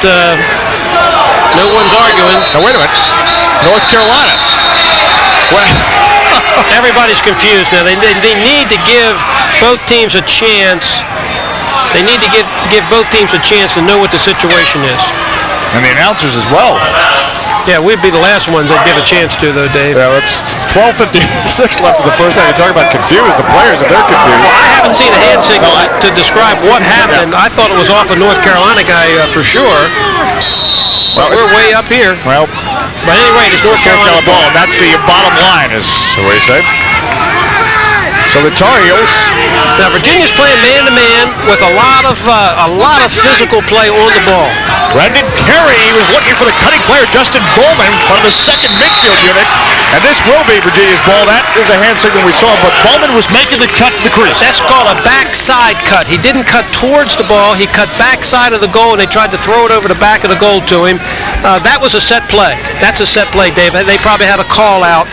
no one's arguing. Now wait a minute. North Carolina. Well, everybody's confused now. They need to give both teams a chance. They need to give both teams a chance to know what the situation is. And the announcers as well. Yeah, we'd be the last ones that give a chance to, though, Dave. Yeah, it's 12:56 left of the first half. You're talking about confused. The players, if they're confused. Well, I haven't seen a hand signal to describe what happened. Yeah. I thought it was off a North Carolina guy for sure. Well, we're way up here. Well, but at any rate, it's North Carolina ball. That's the bottom line, is the way you say. So the Tar Heels. Now Virginia's playing man-to-man with a lot of physical play on the ball. Brendan Carey was looking for the cutting player, Justin Bowman, part of the second midfield unit. And this will be Virginia's ball. That is a hand signal we saw, but Bowman was making the cut to the crease. That's called a backside cut. He didn't cut towards the ball. He cut backside of the goal, and they tried to throw it over the back of the goal to him. That was a set play. That's a set play, Dave. They probably had a call out.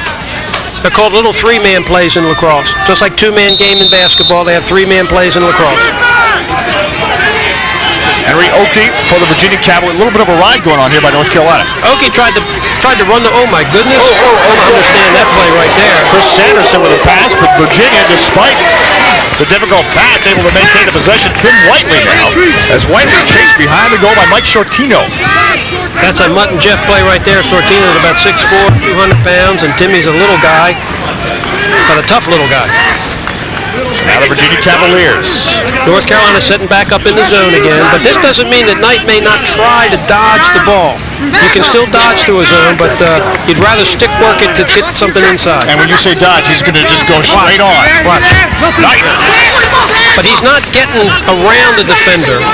They're called little 3-man plays in lacrosse. Just like 2-man game in basketball, they have 3-man plays in lacrosse. Henry Oakey for the Virginia Cavaliers. A little bit of a ride going on here by North Carolina. Oakey tried to run the, oh my goodness. I don't understand that play right there. Chris Sanderson with a pass, but Virginia, despite the difficult pass, able to maintain the possession. Tim Whiteley now, as Whiteley chased behind the goal by Mike Sortino. That's a Mutt and Jeff play right there. Sortino's about 6'4", 200 pounds, and Timmy's a little guy, but a tough little guy. Now the Virginia Cavaliers. North Carolina setting back up in the zone again, but this doesn't mean that Knight may not try to dodge the ball. You can still dodge through a zone, but you'd rather stick work it to get something inside. And when you say dodge, he's going to just go straight on. Watch. Knight. But he's not getting around the defender.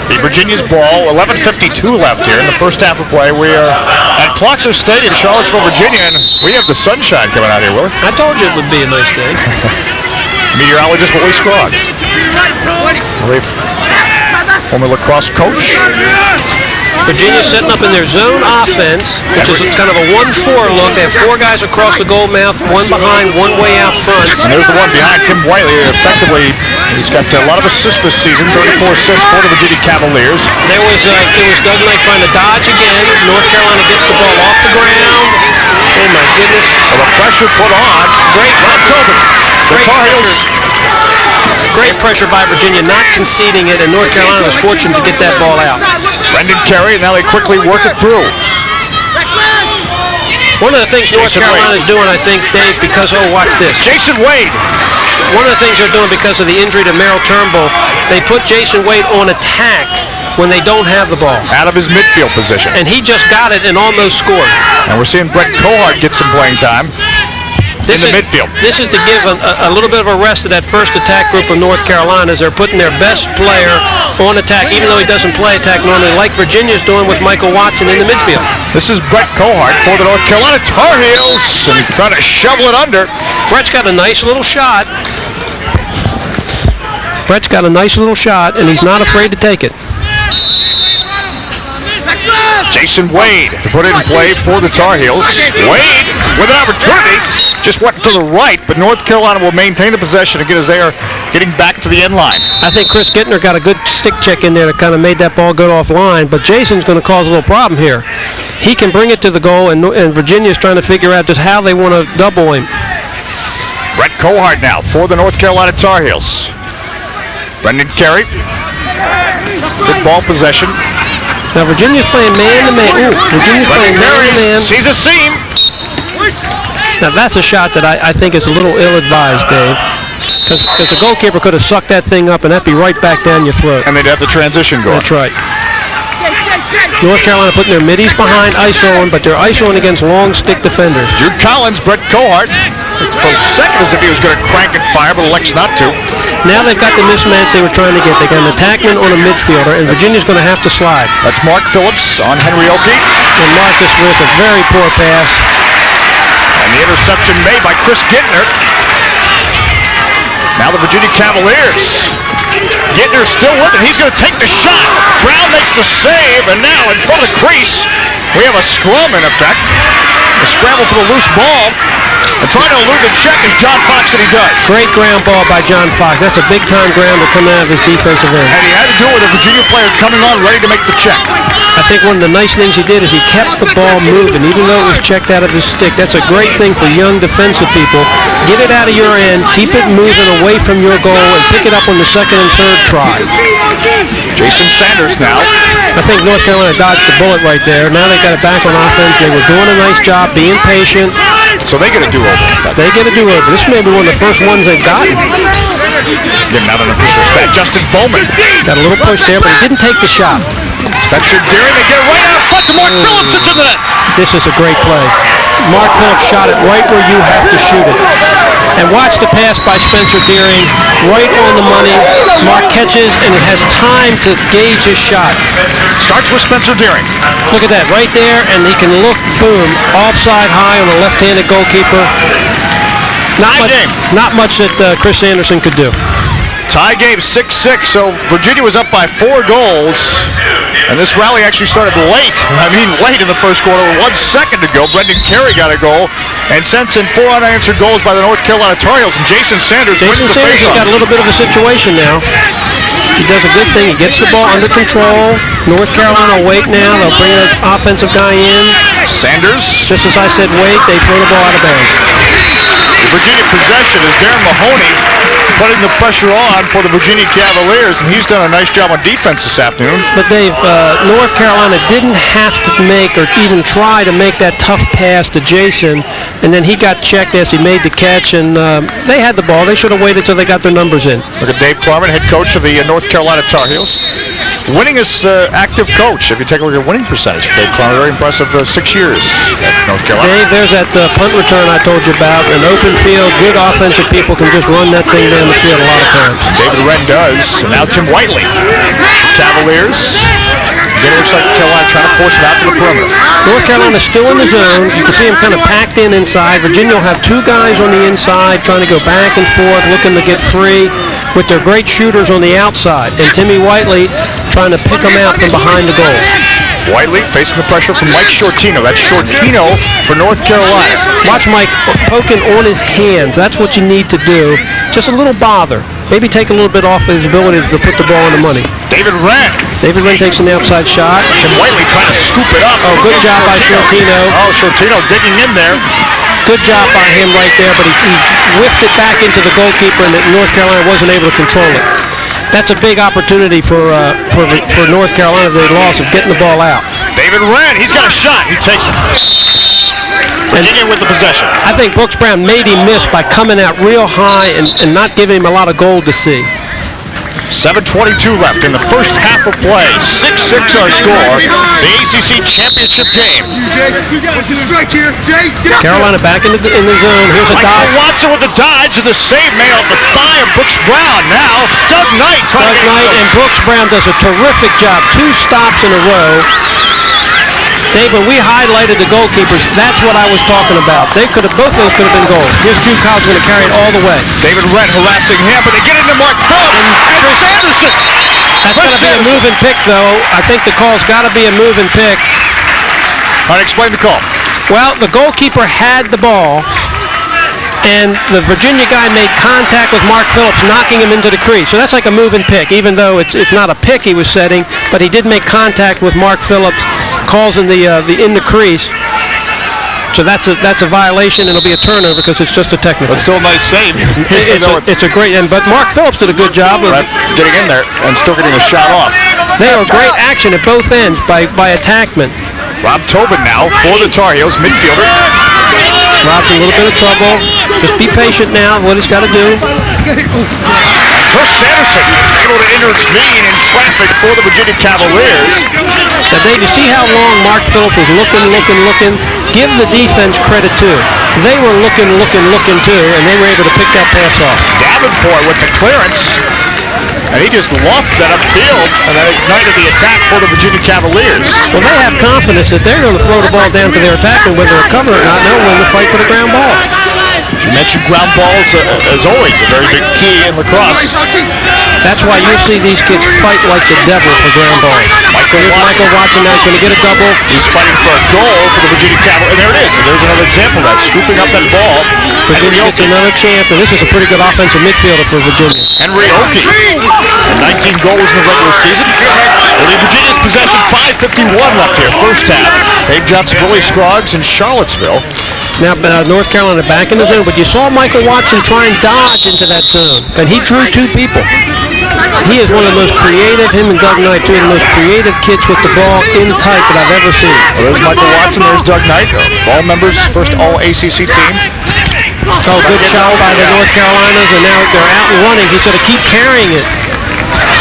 The Virginia's ball, 11:52 left here in the first half of play. We are at Clockner Stadium, Charlottesville, Virginia, and we have the sunshine coming out here, Willie. I told you it would be a nice day. Meteorologist Willie Scroggs. Former lacrosse coach. Virginia's setting up in their zone offense, which is kind of a 1-4 look. They have 4 guys across the goal mouth, 1 behind, 1 way out front. And there's the one behind, Tim Whiteley. Effectively, he's got a lot of assists this season, 34 assists for the Virginia Cavaliers. It was Doug Knight trying to dodge again. North Carolina gets the ball off the ground. Oh my goodness. Well, the pressure put on. Great pressure. The Tar Heels. Great pressure by Virginia, not conceding it, and North Carolina was fortunate to get that ball out. Brendan Carey, and now they quickly work it through. One of the things North Carolina is doing, I think, Dave, because, watch this. Jason Wade. One of the things they're doing because of the injury to Merrill Turnbull, they put Jason Wade on attack when they don't have the ball. Out of his midfield position. And he just got it and almost scored. And we're seeing Brett Cohart get some playing time. In the midfield. This is to give a little bit of a rest to that first attack group of North Carolina as they're putting their best player on attack, even though he doesn't play attack normally, like Virginia's doing with Michael Watson in the midfield. This is Brett Cohart for the North Carolina Tar Heels, and he's trying to shovel it under. Brett's got a nice little shot. And he's not afraid to take it. Jason Wade to put it in play for the Tar Heels. Wade with an opportunity, just went to the right, but North Carolina will maintain the possession and get us there, getting back to the end line. I think Chris Gittner got a good stick check in there that kind of made that ball go offline, but Jason's going to cause a little problem here. He can bring it to the goal, and Virginia's trying to figure out just how they want to double him. Brett Cohart now for the North Carolina Tar Heels. Brendan Carey, good ball possession. Now Virginia's playing man-to-man. Virginia's playing man-to-man. Sees a seam. Now that's a shot that I think is a little ill-advised, Dave. Because the goalkeeper could have sucked that thing up and that'd be right back down your throat. And they'd have the transition going. That's right. North Carolina putting their middies behind, isoing, but they're isoing against long stick defenders. Jude Collins, Brett Cohart. For a second as if he was going to crank and fire, but elects not to. Now they've got the mismatch they were trying to get. They got an attackman on a midfielder, and Virginia's going to have to slide. That's Mark Phillips on Henry Oakey. And Marcus with a very poor pass. And the interception made by Chris Gittner. Now the Virginia Cavaliers. Gittner still with it. He's going to take the shot. Brown makes the save, and now in front of the crease, we have a scrum in effect. A scramble for the loose ball. And trying to elude the check is John Fox, and he does. Great ground ball by John Fox. That's a big-time grounder coming out of his defensive end. And he had to do it with a Virginia player coming on ready to make the check. I think one of the nice things he did is he kept the ball moving, even though it was checked out of his stick. That's a great thing for young defensive people. Get it out of your end, keep it moving away from your goal, and pick it up on the second and third try. Jason Sanders now. I think North Carolina dodged the bullet right there. Now they got it back on offense. They were doing a nice job, being patient. So they get a do-over. They get a do-over. This may be one of the first ones they've gotten. Getting out an official stat. Justin Bowman. Got a little push there, but he didn't take the shot. Spencer Deering, they get it right out front to Mark Phillips into the net. This is a great play. Mark Phillips shot it right where you have to shoot it. And watch the pass by Spencer Deering, right on the money. Mark catches and has time to gauge his shot. Starts with Spencer Deering. Look at that, right there, and he can look, boom, offside high on the left-handed goalkeeper. Not much that Chris Anderson could do. Tie game 6-6, so Virginia was up by 4 goals. And this rally actually started late. Late in the first quarter, 1 second to go. Brendan Carey got a goal and sends in 4 unanswered goals by the North Carolina Tar Heels. And Jason Sanders has got a little bit of a situation now. He does a good thing. He gets the ball under control. North Carolina wait now. They'll bring an offensive guy in. Sanders. Just as I said wait, they throw the ball out of bounds. The Virginia possession is Darren Mahoney putting the pressure on for the Virginia Cavaliers, and he's done a nice job on defense this afternoon. But Dave, North Carolina didn't have to make or even try to make that tough pass to Jason, and then he got checked as he made the catch, and they had the ball. They should have waited till they got their numbers in. Look at Dave Klarman, head coach of the North Carolina Tar Heels. Winningest active coach, if you take a look at winning percentage. Dave Klarman, very impressive, 6 years at North Carolina. Dave, there's that punt return I told you about. An open field, good offensive people can just run that thing down the field a lot of times. David Wren does. And now Tim Whiteley. Cavaliers. Again, it looks like Carolina trying to force it out to the perimeter. North Carolina's still in the zone. You can see them kind of packed in inside. Virginia will have 2 guys on the inside trying to go back and forth, looking to get free with their great shooters on the outside. And Timmy Whiteley trying to pick them out from behind the goal. Whiteley facing the pressure from Mike Shortino. That's Shortino for North Carolina. Watch Mike poking on his hands. That's what you need to do. Just a little bother. Maybe take a little bit off his ability to put the ball in the money. David Wren. David Wren takes an outside shot. Tim Whiteley trying to scoop it up. Oh, good job by Shortino. Oh, Shortino digging in there. Good job by him right there, but he whiffed it back into the goalkeeper, and North Carolina wasn't able to control it. That's a big opportunity for North Carolina that they lost of getting the ball out. David Wren, he's got a shot. He takes it. Virginia with the possession. I think Brooks Brown made him miss by coming out real high and not giving him a lot of goal to see. 7:22 left in the first half of play. 6-6 our score. The ACC championship game. Carolina back in the zone. Here's a Michael dodge. Watson with the dodge and the save made off the thigh of Brooks Brown. Now Doug Knight trying Doug to get Knight and Brooks Brown does a terrific job. 2 stops in a row. Dave, when we highlighted the goalkeepers, that's what I was talking about. Both of those could have been goals. Here's Drew Collins going to carry it all the way. David Wren harassing him, but they get into Mark Phillips and Chris Anderson. That's going to be a move and pick, though. I think the call's got to be a move and pick. All right, explain the call. Well, the goalkeeper had the ball, and the Virginia guy made contact with Mark Phillips, knocking him into the crease. So that's like a move and pick, even though it's not a pick he was setting, but he did make contact with Mark Phillips, causing the in the crease. So that's a violation, and it'll be a turnover because it's just a technical. But still a nice save. It's a great, but Mark Phillips did a good job of getting in there and still getting a shot off. They are great action at both ends by attackmen. Rob Tobin now for the Tar Heels, midfielder. Rob's in a little bit of trouble. Just be patient now, what he's got to do. Chris Anderson is able to intervene in traffic for the Virginia Cavaliers. Now, Dave, you see how long Mark Phillips was looking. Give the defense credit, too. They were looking, too, and they were able to pick that pass off. Davenport with the clearance, and he just lofted that upfield, and that ignited the attack for the Virginia Cavaliers. Well, they have confidence that they're going to throw the ball down to their attack, and whether they recover or not, they'll win the fight for the ground ball. You mentioned ground balls, as always, a very big key in lacrosse. That's why you'll see these kids fight like the devil for ground balls. Michael Watson now. He's going to get a double. He's fighting for a goal for the Virginia Cavaliers. And there it is. And there's another example of that, scooping up that ball. Virginia gets another chance, and this is a pretty good offensive midfielder for Virginia. Henry Oakey, 19 goals in the regular season. Will leave Virginia's possession. 5:51 left here, first half. Dave Johnson, Billy Scroggs in Charlottesville. Now, North Carolina back in the zone, but you saw Michael Watson try and dodge into that zone, and he drew 2 people. He is one of the most creative, him and Doug Knight, 2 of the most creative kids with the ball in tight that I've ever seen. Well, there's Michael Watson, there's Doug Knight, all members, first all-ACC team. Oh, good shot by the North Carolinas, and now they're out and running. He said to keep carrying it.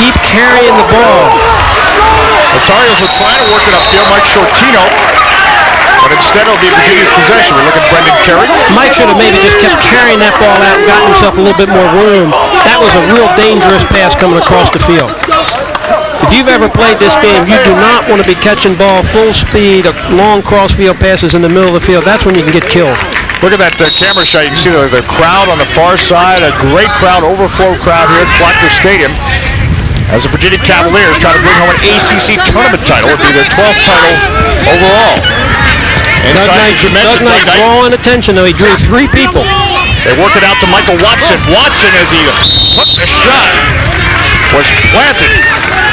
Keep carrying the ball. The Tar Heels were trying to work it upfield, Mike Shortino. But instead it'll be Virginia's possession. We're looking at Brendan Carey. Mike should have maybe just kept carrying that ball out and gotten himself a little bit more room. That was a real dangerous pass coming across the field. If you've ever played this game, you do not want to be catching ball full speed, long cross-field passes in the middle of the field. That's when you can get killed. Look at that camera shot. You can see the crowd on the far side. A great crowd, overflow crowd here at Proctor Stadium. As the Virginia Cavaliers try to bring home an ACC Tournament title. It would be their 12th title overall. Doug Knight drawing attention, though. He drew 3 people. They work it out to Michael Watson. Watson as he puts the shot. was planted.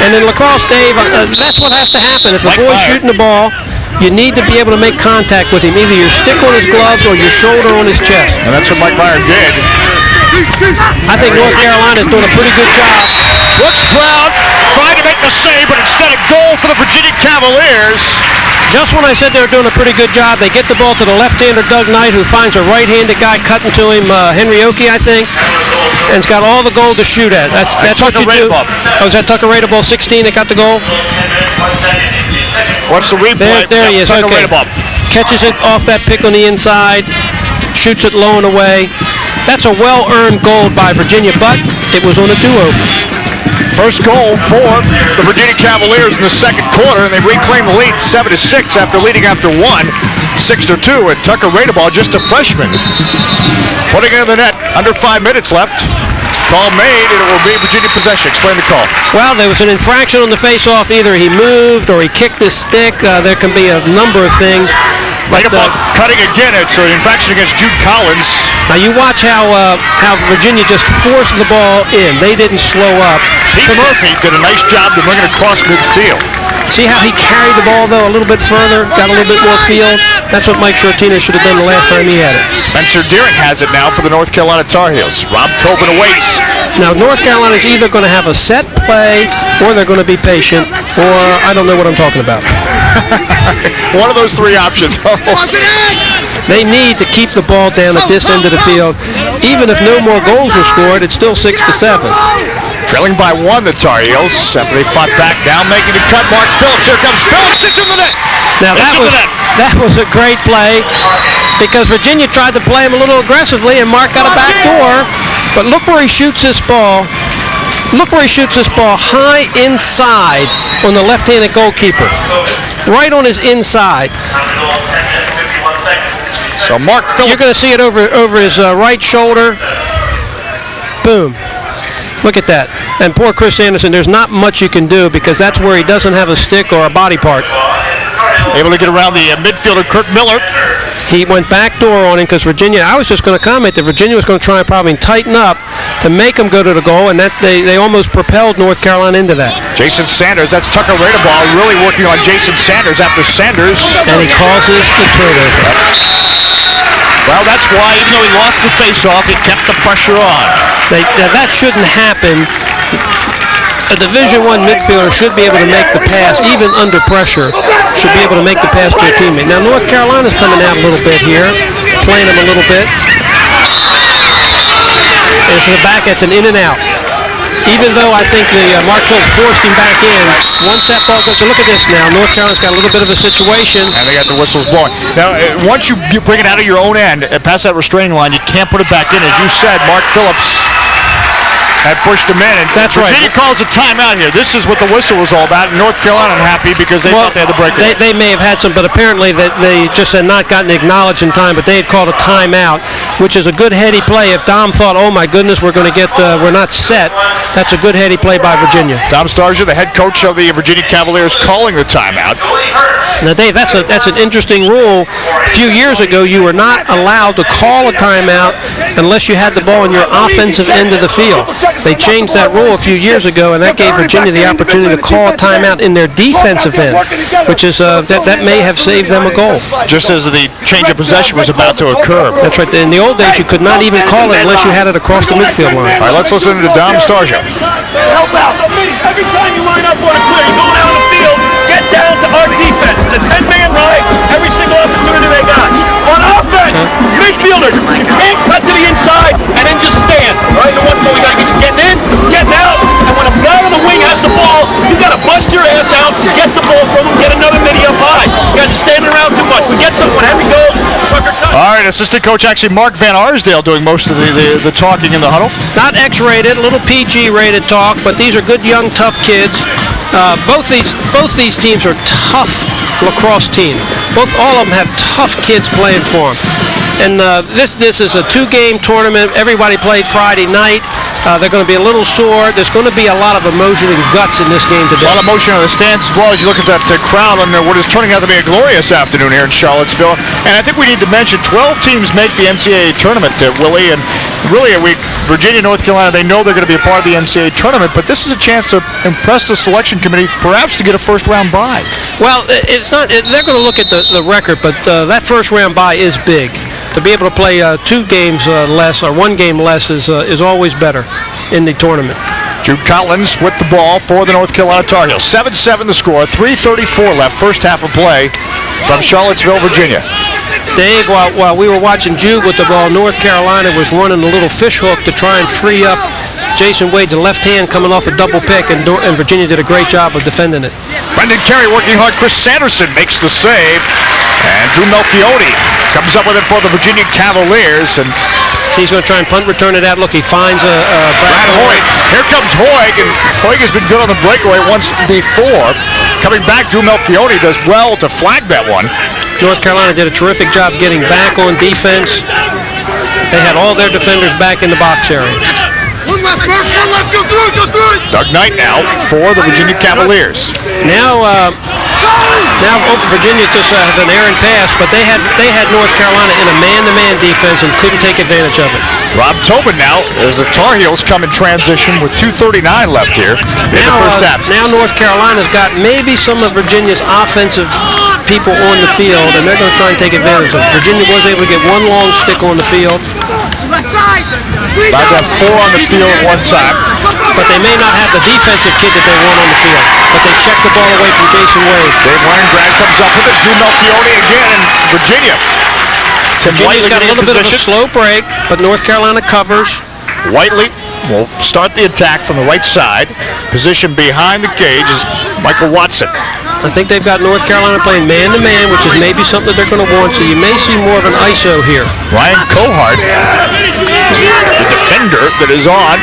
And in lacrosse, Dave, that's what has to happen. If a boy's shooting the ball, you need to be able to make contact with him, either your stick on his gloves or your shoulder on his chest. And that's what Mike Meyer did. I think North Carolina's doing a pretty good job. Brooks Brown tried to make the save, but instead a goal for the Virginia Cavaliers. Just when I said they were doing a pretty good job, they get the ball to the left-hander, Doug Knight, who finds a right-handed guy cutting to him, Henry Oki, I think, and it's got all the goal to shoot at. That's what you do. Oh, is that Tucker Radeball, 16, that got the goal? What's the replay? There he is. Tucker Okay. Radeball. Catches it off that pick on the inside, shoots it low and away. That's a well-earned goal by Virginia, but it was on a do-over. First goal for the Virginia Cavaliers in the second quarter, and they reclaim the lead 7-6 after leading after 1, 6-2, and Tucker Radeball, just a freshman, putting it in the net. Under 5 minutes left. Call made, and it will be Virginia possession. Explain the call. Well, there was an infraction on the face-off. Either he moved or he kicked his stick. There can be a number of things. Radeball cutting again. It's an infraction against Jude Collins. Now you watch how Virginia just forced the ball in. They didn't slow up. Pete Murphy did a nice job to bring it across midfield. See how he carried the ball, though, a little bit further, got a little bit more field? That's what Mike Shortino should have done the last time he had it. Spencer Deering has it now for the North Carolina Tar Heels. Rob Tobin awaits. Now, North Carolina is either going to have a set play, or they're going to be patient, or I don't know what I'm talking about. One of those three options. They need to keep the ball down at this end of the field. Even if no more goals are scored, it's still 6-7. Trailing by 1, the Tar Heels. After they fought back, now making the cut. Mark Phillips. Here comes Phillips into the net. Now that was a great play because Virginia tried to play him a little aggressively, and Mark got a back door. But look where he shoots this ball. Look where he shoots this ball high inside on the left-handed goalkeeper. Right on his inside. So Mark Phillips. You're going to see it over his right shoulder. Boom. Look at that. And poor Chris Anderson, there's not much you can do because that's where he doesn't have a stick or a body part. Able to get around the midfielder, Kirk Miller. He went back door on him because Virginia, I was just going to comment that Virginia was going to try and probably tighten up to make him go to the goal, and that they almost propelled North Carolina into that. Jason Sanders, that's Tucker Radeball really working on Jason Sanders after Sanders. And he causes the turnover. Well, that's why, even though he lost the face-off, he kept the pressure on. That shouldn't happen. A Division I midfielder should be able to make the pass, even under pressure, should be able to make the pass to a teammate. Now, North Carolina's coming out a little bit here, playing him a little bit. And to the back, it's an in and out. Even though I think the Mark Phillips forced him back in, once that ball goes, so look at this now. North Carolina's got a little bit of a situation. And they got the whistles blowing. Now, once you bring it out of your own end and past that restraining line, you can't put it back in. As you said, Mark Phillips had pushed him in. And that's Virginia calls a timeout here. This is what the whistle was all about. North Carolina unhappy because they thought they had the breakaway. They may have had some, but apparently they just had not gotten acknowledged in time, but they had called a timeout, which is a good heady play. If Dom thought, oh my goodness, we're not set, that's a good heady play by Virginia. Dom Starsia, the head coach of the Virginia Cavaliers, calling the timeout. Now, Dave, that's an interesting rule. A few years ago, you were not allowed to call a timeout unless you had the ball in your offensive end of the field. They changed that rule a few years ago, and that gave Virginia the opportunity to call a timeout in their defensive end, which is that may have saved them a goal. Just as the change of possession was about to occur. That's right. In the old days, you could not even call it unless you had it across the midfield line. All right, let's listen to Dom Starsia. Help out. Every time you line up on a clear, you go down the field, get down to our defense. It's a 10-man right, every single opportunity they got. On offense, midfielders, you can't cut to the inside and then just stand. All right, the one so we got to get you getting in, getting out, and when a guy on the wing has the ball, you got to bust your ass out to get the ball from him, get another midi up high. You guys are standing around too much. We get someone, heavy goes, Tucker cuts. All right, assistant coach, actually Mark Van Arsdale doing most of the talking in the huddle. Not X-rated, a little PG-rated talk, but these are good, young, tough kids. Both these teams are tough lacrosse teams. All of them have tough kids playing for them. And this is a 2-game tournament. Everybody played Friday night. They're going to be a little sore. There's going to be a lot of emotion and guts in this game today. A lot of emotion on the stands as well as you look at that crowd on what is turning out to be a glorious afternoon here in Charlottesville. And I think we need to mention 12 teams make the NCAA tournament, Willie, and Really, Virginia, North Carolina, they know they're going to be a part of the NCAA tournament, but this is a chance to impress the selection committee, perhaps to get a first-round bye. Well, it's not. They're going to look at the record, but that first-round bye is big. To be able to play 2 games less or 1 game less is always better in the tournament. Jude Collins with the ball for the North Carolina Tar Heels. 7-7 the score, 3:34 left, first half of play from Charlottesville, Virginia. Dave, while we were watching Jude with the ball, North Carolina was running a little fish hook to try and free up Jason Wade's left hand coming off a double pick, and Virginia did a great job of defending it. Brendan Carey working hard. Chris Sanderson makes the save, and Drew Melchione comes up with it for the Virginia Cavaliers. And he's going to try and punt return it out. Look, he finds Brad Hoig. Here comes Hoig, and Hoig has been good on the breakaway once before. Coming back, Drew Melchione does well to flag that one. North Carolina did a terrific job getting back on defense. They had all their defenders back in the box area. One left, go through. Doug Knight now for the Virginia Cavaliers. Now Virginia just had an errant pass, but they had North Carolina in a man-to-man defense and couldn't take advantage of it. Rob Tobin now, as the Tar Heels come in transition with 2:39 left here in the first half. Now North Carolina's got maybe some of Virginia's offensive people on the field, and they're going to try and take advantage of it. Virginia was able to get one long stick on the field. About that 4 on the field at one time. But they may not have the defensive kid that they want on the field. But they check the ball away from Jason Wade. Dave Weingrad comes up with it. Drew Melchione again, and Virginia. Virginia's got a little bit of a slow break, but North Carolina covers. Whiteley will start the attack from the right side. Position behind the cage is Michael Watson. I think they've got North Carolina playing man-to-man, which is maybe something they're going to want, so you may see more of an ISO here. Ryan Cohart, the defender that is on.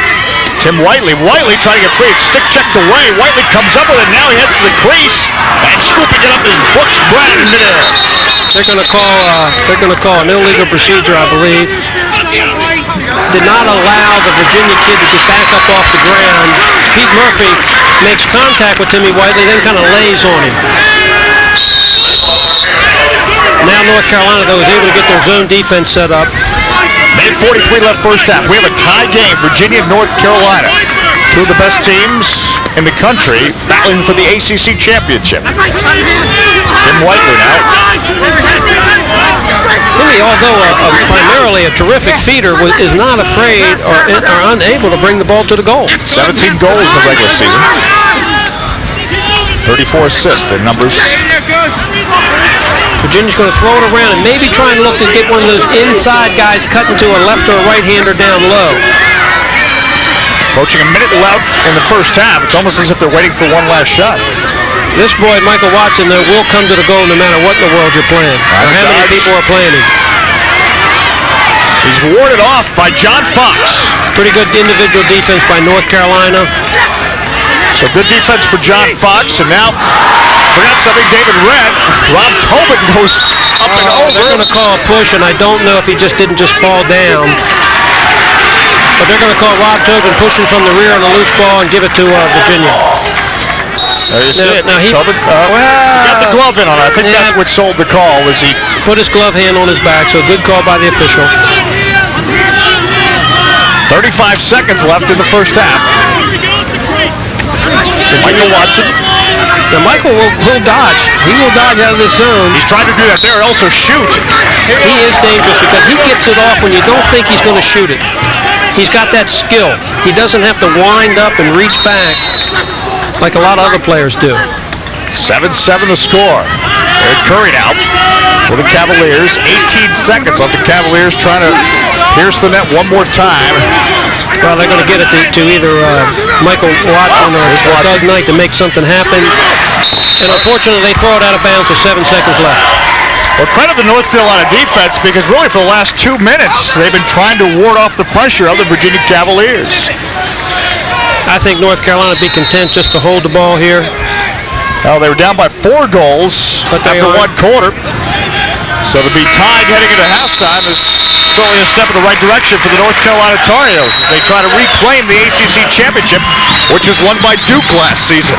Tim Whiteley trying to get free. It's stick checked away. Whiteley comes up with it. Now he heads to the crease. And scooping it up is Brooks Brad in midair. They're going to call an illegal procedure, I believe. Did not allow the Virginia kid to get back up off the ground. Pete Murphy makes contact with Timmy Whiteley, then kind of lays on him. Now North Carolina, though, is able to get their zone defense set up. Minute 43 left first half. We have a tie game, Virginia and North Carolina. 2 of the best teams in the country battling for the ACC championship. Tim Whiteley now. Timmy, although primarily a terrific feeder, is not afraid or unable to bring the ball to the goal. 17 goals in the regular season. 34 assists, their numbers. Virginia's going to throw it around and maybe try and look to get one of those inside guys cutting to a left or a right-hander down low. Approaching a minute left in the first half. It's almost as if they're waiting for one last shot. This boy, Michael Watson, though, will come to the goal no matter what in the world you're playing or how many people are playing him. He's warded off by John Fox. Pretty good individual defense by North Carolina. So good defense for John Fox, and now forgot something. David Redd. Rob Tobin goes up and over. They're going to call a push, and I don't know if he didn't fall down. But they're going to call Rob Tobin pushing from the rear on a loose ball and give it to Virginia. There you see it. Now he Tobin, got the glove in on it. I think that's what sold the call. Was he put his glove hand on his back? So good call by the official. 35 seconds left in the first half. Michael Watson. Now Michael will dodge. He will dodge out of this zone. He's trying to do that there, also shoot. He is dangerous because he gets it off when you don't think he's going to shoot it. He's got that skill. He doesn't have to wind up and reach back like a lot of other players do. 7-7 the score. Eric Curry now for the Cavaliers. 18 seconds left. The Cavaliers trying to pierce the net one more time. Well, they're going to get it to either Michael Watson or Doug Knight to make something happen. And unfortunately, they throw it out of bounds with 7 seconds left. Well, credit the North Carolina defense because really for the last 2 minutes, they've been trying to ward off the pressure of the Virginia Cavaliers. I think North Carolina would be content just to hold the ball here. Well, they were down by 4 goals after 1 quarter. So to be tied heading into halftime is certainly a step in the right direction for the North Carolina Tar Heels as they try to reclaim the ACC championship, which was won by Duke last season.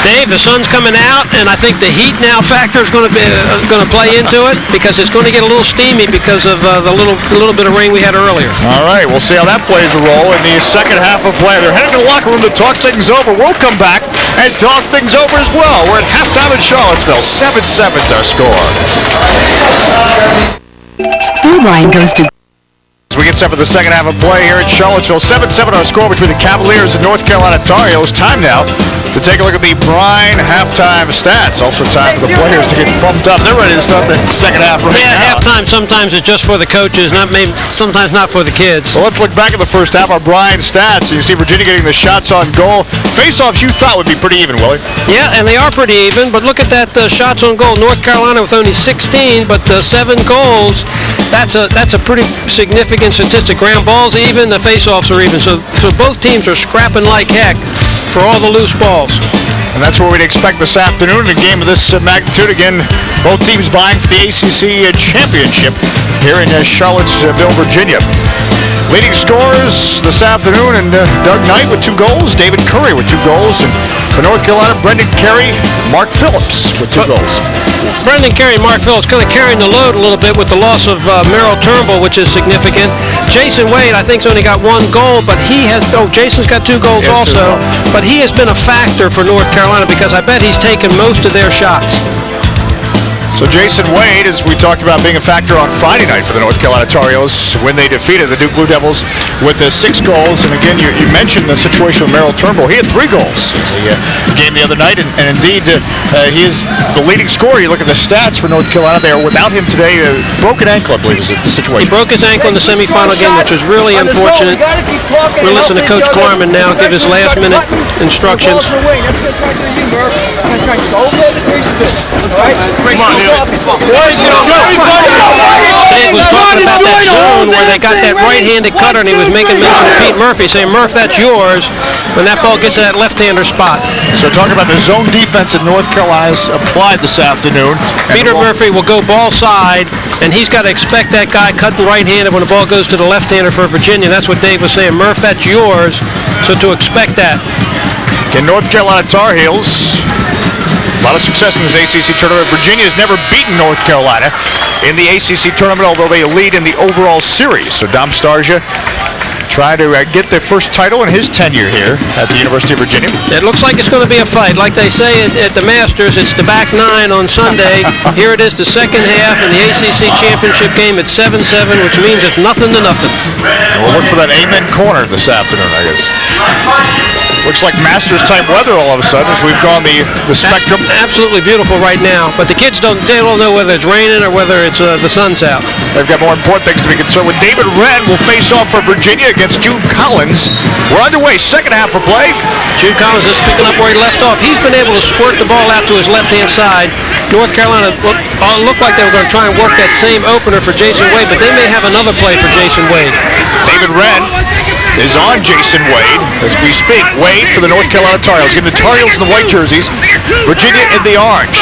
Dave, the sun's coming out, and I think the heat now factor is going to play into it because it's going to get a little steamy because of the little bit of rain we had earlier. All right, we'll see how that plays a role in the second half of play. They're heading to the locker room to talk things over. We'll come back and talk things over as well. We're at halftime in Charlottesville. 7-7's our score. Food line goes to... As we get set for the second half of play here at Charlottesville, 7-7 our score between the Cavaliers and North Carolina Tar Heels. Time now to take a look at the Brine halftime stats. Also time for the players to get pumped up. They're ready to start the second half right now. Halftime sometimes is just for the coaches, sometimes not for the kids. Well, let's look back at the first half. Our Brine stats. You see Virginia getting the shots on goal. Face-offs you thought would be pretty even, Willie. Yeah, and they are pretty even, but look at that shots on goal. North Carolina with only 16, but 7 goals. That's a pretty significant statistic. Ground balls even, the face-offs are even. So both teams are scrapping like heck for all the loose balls. And that's what we'd expect this afternoon in a game of this magnitude. Again, both teams vying for the ACC championship here in Charlottesville, Virginia. Leading scorers this afternoon, and Doug Knight with 2 goals, David Curry with 2 goals, and for North Carolina, Brendan Carey, Mark Phillips with 2 goals. Brendan Carey and Mark Phillips kind of carrying the load a little bit with the loss of Merrill Turnbull, which is significant. Jason Wade, I think, has only got 1 goal, but Jason's got 2 goals also, but he has been a factor for North Carolina because I bet he's taken most of their shots. So Jason Wade, as we talked about, being a factor on Friday night for the North Carolina Tar Heels when they defeated the Duke Blue Devils with 6 goals. And again, you mentioned the situation with Merrill Turnbull. He had 3 goals in the game the other night, and indeed he is the leading scorer. You look at the stats for North Carolina. They are without him today. Broken ankle, I believe, is the situation. He broke his ankle in the semifinal game, which was really unfortunate. We're listening to Coach Klarman now give his last-minute instructions. Come on, Dave was talking about that zone where they got that right-handed cutter, and he was making mention of Pete Murphy, saying, Murph, that's yours, when that ball gets to that left-hander spot. So talking about the zone defense that North Carolina's applied this afternoon. Peter Murphy will go ball side, and he's got to expect that guy cutting right-handed when the ball goes to the left-hander for Virginia. That's what Dave was saying. Murph, that's yours, so to expect that. Again, North Carolina Tar Heels, a lot of success in this ACC tournament. Virginia has never beaten North Carolina in the ACC tournament, although they lead in the overall series. So Dom Starsia trying to get their first title in his tenure here at the University of Virginia. It looks like it's going to be a fight. Like they say at the Masters, it's the back 9 on Sunday. Here it is, the second half in the ACC championship game at 7-7, which means it's nothing to nothing. And we'll look for that amen corner this afternoon, I guess. Looks like Masters-type weather all of a sudden as we've gone the spectrum. Absolutely beautiful right now, but the kids don't know whether it's raining or whether it's the sun's out. They've got more important things to be concerned with. David Wren will face off for Virginia against Jude Collins. We're underway, second half of play. Jude Collins is picking up where he left off. He's been able to squirt the ball out to his left-hand side. North Carolina looked like they were going to try and work that same opener for Jason Wade, but they may have another play for Jason Wade. David Wren is on Jason Wade as we speak. Wade for the North Carolina Tar Heels. Getting the Tar Heels in the white jerseys. Virginia in the orange.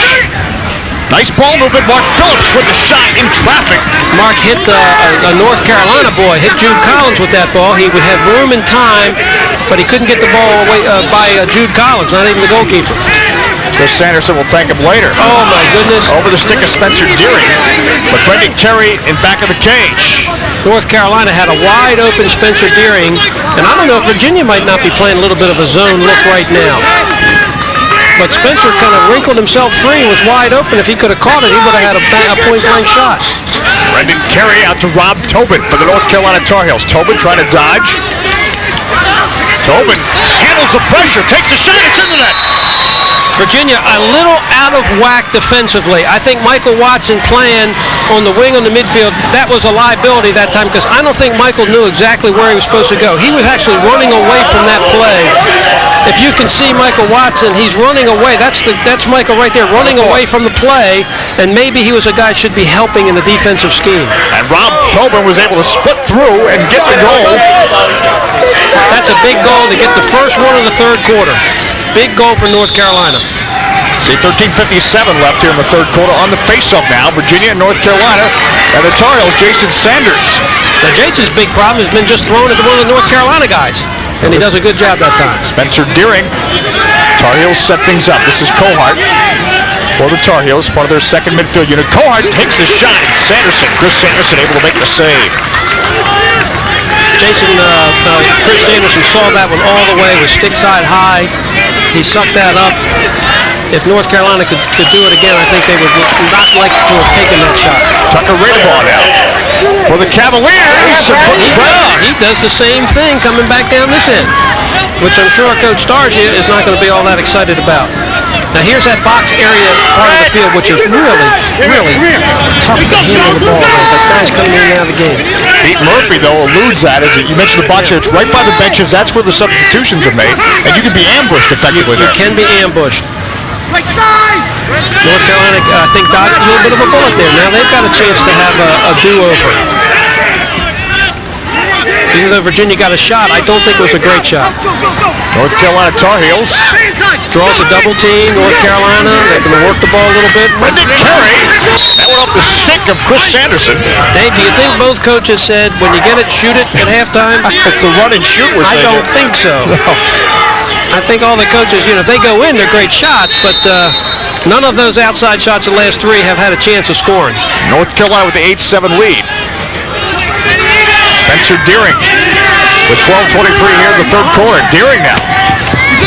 Nice ball movement. Mark Phillips with the shot in traffic. Mark hit a North Carolina boy, hit Jude Collins with that ball. He would have room and time, but he couldn't get the ball away by Jude Collins, not even the goalkeeper. Chris Sanderson will thank him later. Oh, my goodness. Over the stick of Spencer Deering. But Brendan Carey in back of the cage. North Carolina had a wide-open Spencer Deering, and I don't know if Virginia might not be playing a little bit of a zone look right now. But Spencer kind of wrinkled himself free and was wide open. If he could have caught it, he would have had a point-blank shot. Brendan Carey out to Rob Tobin for the North Carolina Tar Heels. Tobin trying to dodge. Tobin handles the pressure, takes a shot, it's in the net. Virginia a little out of whack defensively. I think Michael Watson playing on the wing on the midfield, that was a liability that time because I don't think Michael knew exactly where he was supposed to go. He was actually running away from that play. If you can see Michael Watson, he's running away. That's Michael right there, running away from the play, and maybe he was a guy who should be helping in the defensive scheme. And Rob Tobin was able to split through and get the goal. That's a big goal to get the first one in the third quarter. Big goal for North Carolina. See, 13:57 left here in the third quarter on the faceoff now. Virginia and North Carolina, and the Tar Heels, Jason Sanders. Now, Jason's big problem has been just throwing it to one of the North Carolina guys, and he does a good job that time. Spencer Deering. Tar Heels set things up. This is Kohart for the Tar Heels, part of their second midfield unit. Kohart takes the shot. Chris Sanderson able to make the save. Chris Sanderson saw that one all the way, was stick side high. He sucked that up. If North Carolina could do it again, I think they would not like to have taken that shot. Tucker Raybon out for the Cavaliers. He does the same thing coming back down this end, which I'm sure Coach Starsia is not going to be all that excited about. Now here's that box area part of the field, which is really, really tough to handle the ball with. The guys coming in and out of the game. Pete Murphy, though, alludes that, as you mentioned the box area, it's right by the benches. That's where the substitutions are made, and you can be ambushed effectively there. You can be ambushed. North Carolina, I think, dodged a little bit of a bullet there. Now they've got a chance to have a do-over. Even though Virginia got a shot, I don't think it was a great shot. North Carolina Tar Heels draws a double team. North Carolina, they're going to work the ball a little bit. Brendan Curry, that went off the stick of Chris Sanderson. Dave, do you think both coaches said, when you get it, shoot it at halftime? It's a run and shoot, we're saying. I don't think so. No. I think all the coaches, if they go in, they're great shots, but none of those outside shots the last three have had a chance of scoring. North Carolina with the 8-7 lead. Spencer Deering with 12:23 here in the third quarter. Deering now.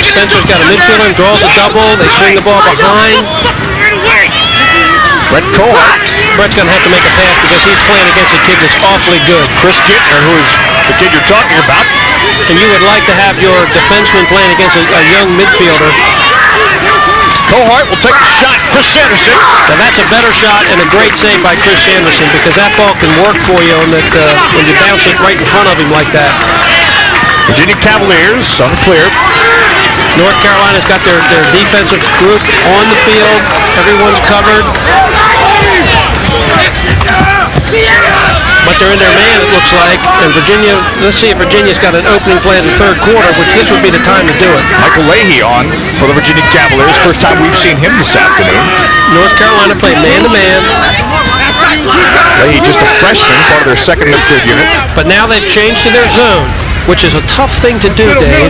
Spencer's got a midfielder and draws a double. They swing the ball behind. Brett Kohart. Brett's going to have to make a pass because he's playing against a kid that's awfully good. Chris Gittner, who is the kid you're talking about. And you would like to have your defenseman playing against a young midfielder. Kohart will take a shot. Chris Sanderson. Now that's a better shot and a great save by Chris Sanderson, because that ball can work for you on that when you bounce it right in front of him like that. Virginia Cavaliers on the clear. North Carolina's got their defensive group on the field. Everyone's covered. But they're in their man, it looks like. And Virginia, let's see if Virginia's got an opening play in the third quarter, which this would be the time to do it. Michael Leahy on for the Virginia Cavaliers. First time we've seen him this afternoon. North Carolina played man-to-man. Leahy, just a freshman, part of their second midfield unit. But now they've changed to their zone, which is a tough thing to do, Dave.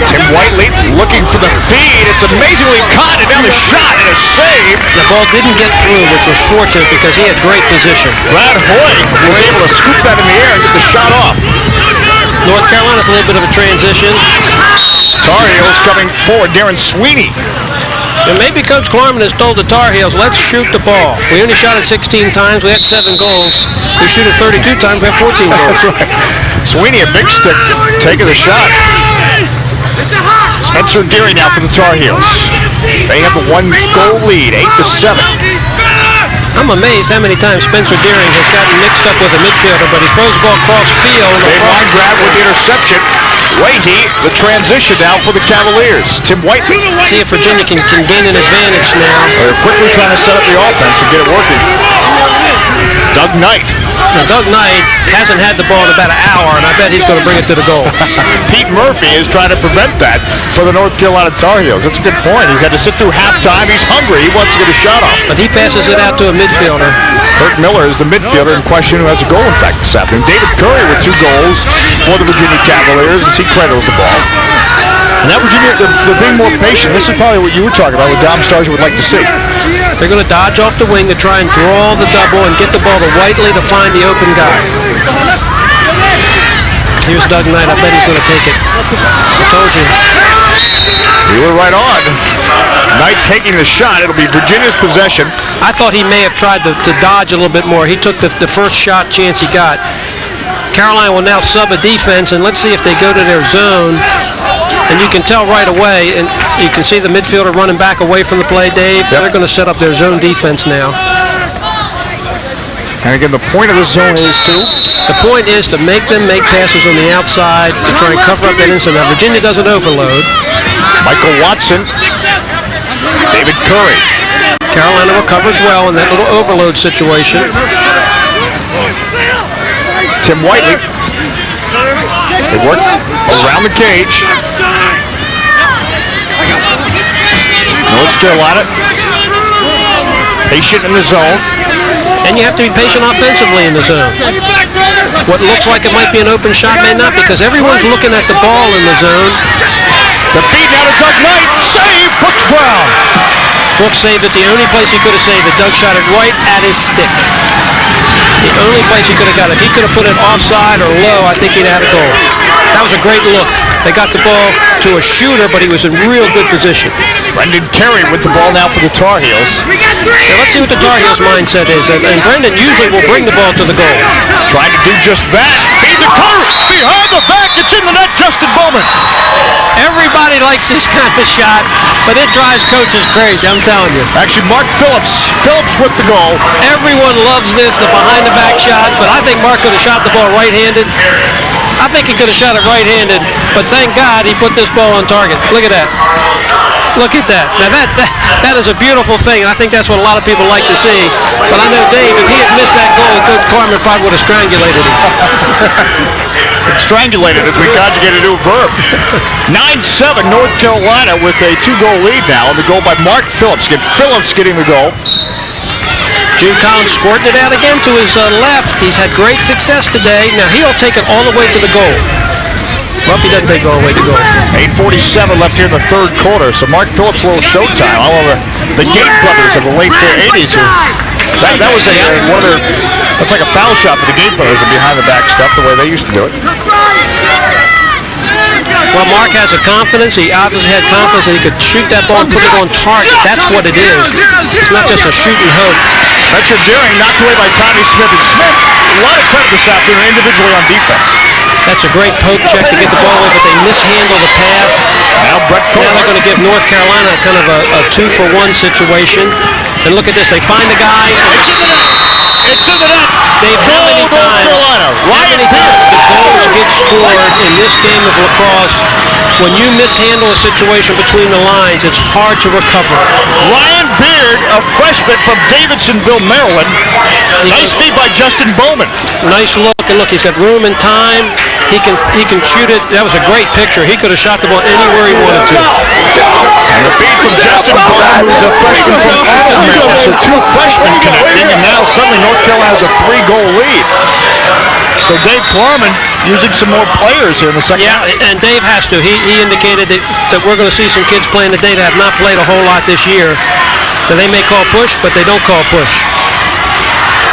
Tim Whiteley looking for the feed. It's amazingly caught, and now the shot and a save. The ball didn't get through, which was fortunate because he had great position. Brad Hoy was able to scoop that in the air and get the shot off. North Carolina with a little bit of a transition. Tar Heels coming forward. Darren Sweeney. And maybe Coach Klarman has told the Tar Heels, let's shoot the ball. We only shot it 16 times. We had 7 goals. We shoot it 32 times. We have 14 goals. That's right. Sweeney, a big stick, taking the shot. Spencer Deering now for the Tar Heels. They have a 1-goal lead, 8-7. I'm amazed how many times Spencer Deering has gotten mixed up with a midfielder, but he throws the ball cross field. Dave Weingrab with the interception. Leahy, the transition now for the Cavaliers. Tim Whiteley. See if Virginia can gain an advantage now. They're quickly trying to set up the offense and get it working. Doug Knight. Now, Doug Knight hasn't had the ball in about an hour, and I bet he's going to bring it to the goal. Pete Murphy is trying to prevent that for the North Carolina Tar Heels. That's a good point. He's had to sit through halftime. He's hungry. He wants to get a shot off. But he passes it out to a midfielder. Kurt Miller is the midfielder in question, who has a goal, in fact, this afternoon. David Curry with 2 goals for the Virginia Cavaliers as he cradles the ball. And now Virginia, they're being more patient. This is probably what you were talking about, what Dom Starsia would like to see. They're going to dodge off the wing to try and draw the double and get the ball to Whiteley to find the open guy. Here's Doug Knight. I bet he's going to take it. I told you. You were right on. Knight taking the shot. It'll be Virginia's possession. I thought he may have tried to dodge a little bit more. He took the first shot chance he got. Carolina will now sub a defense, and let's see if they go to their zone. And you can tell right away, and you can see the midfielder running back away from the play, Dave. Yep. They're going to set up their zone defense now. And again, the point of the zone is to? The point is to make them make passes on the outside to try and cover up that inside. Now, Virginia doesn't overload. Michael Watson. David Curry. Carolina recovers well in that little overload situation. Tim Whiteley. They work around the cage. North Carolina patient in the zone. And you have to be patient offensively in the zone. What looks like it might be an open shot may not, because everyone's looking at the ball in the zone. The feed now to Doug Knight. Save. Brooks Brown. Brooks saved it the only place he could have saved it. Doug shot it right at his stick. The only place he could have got it. If he could have put it offside or low, I think he'd have had a goal. That was a great look. They got the ball to a shooter, but he was in real good position. Brendan Carey with the ball now for the Tar Heels. Now let's see what the Tar Heels' mindset is. And Brendan usually will bring the ball to the goal. Trying to do just that. Feed the cutter. Behind the back. It's in the net. Justin Bowman. Everybody likes this kind of shot, but it drives coaches crazy, I'm telling you. Actually, Mark Phillips. Phillips with the goal. Everyone loves this, the behind-the-back shot, but I think Mark could have shot the ball right-handed. I think he could have shot it right-handed, but thank God he put this ball on target. Look at that. Look at that. Now that is a beautiful thing, and I think that's what a lot of people like to see. But I know Dave, if he had missed that goal, Coach Carmen probably would have strangulated him. Strangulated as we conjugate a new verb. 9-7 North Carolina with a 2-goal lead now, and the goal by Mark Phillips. Phillips getting the goal. Gene Collins squirting it out again to his left. He's had great success today. Now he'll take it all the way to the goal. Well, he doesn't take it all the way to the goal. 8:47 left here in the third quarter. So Mark Phillips, a little showtime. All of the Gate brothers of the late 80s. That was one of their. That's like a foul shot for the Gate brothers and behind the back stuff, the way they used to do it. Well, Mark has a confidence. He obviously had confidence that he could shoot that ball and put it on target. That's what it is. It's not just a shoot and hope. Spencer Deering knocked away by Tommy Smith. And Smith, a lot of credit this afternoon individually on defense. That's a great poke check to get the ball away, but they mishandle the pass. Now they're going to give North Carolina kind of a 2-for-1 situation. And look at this. They find the guy. It's in the net. Dave, how many times the goals get scored in this game of lacrosse? When you mishandle a situation between the lines, it's hard to recover. Ryan Beard, a freshman from Davidsonville, Maryland. Nice feed by Justin Bowman. Nice look, and look, he's got room and time. He can shoot it. That was a great picture. He could have shot the ball anywhere he wanted to. And the feed from Justin Bowman, who's a freshman from Akron, Maryland. So two freshmen connecting, and now suddenly North Carolina has a 3-goal lead. So Dave Plumman using some more players here in the second half. Yeah, and Dave has to. He indicated that we're going to see some kids playing today that have not played a whole lot this year. That they may call push, but they don't call push.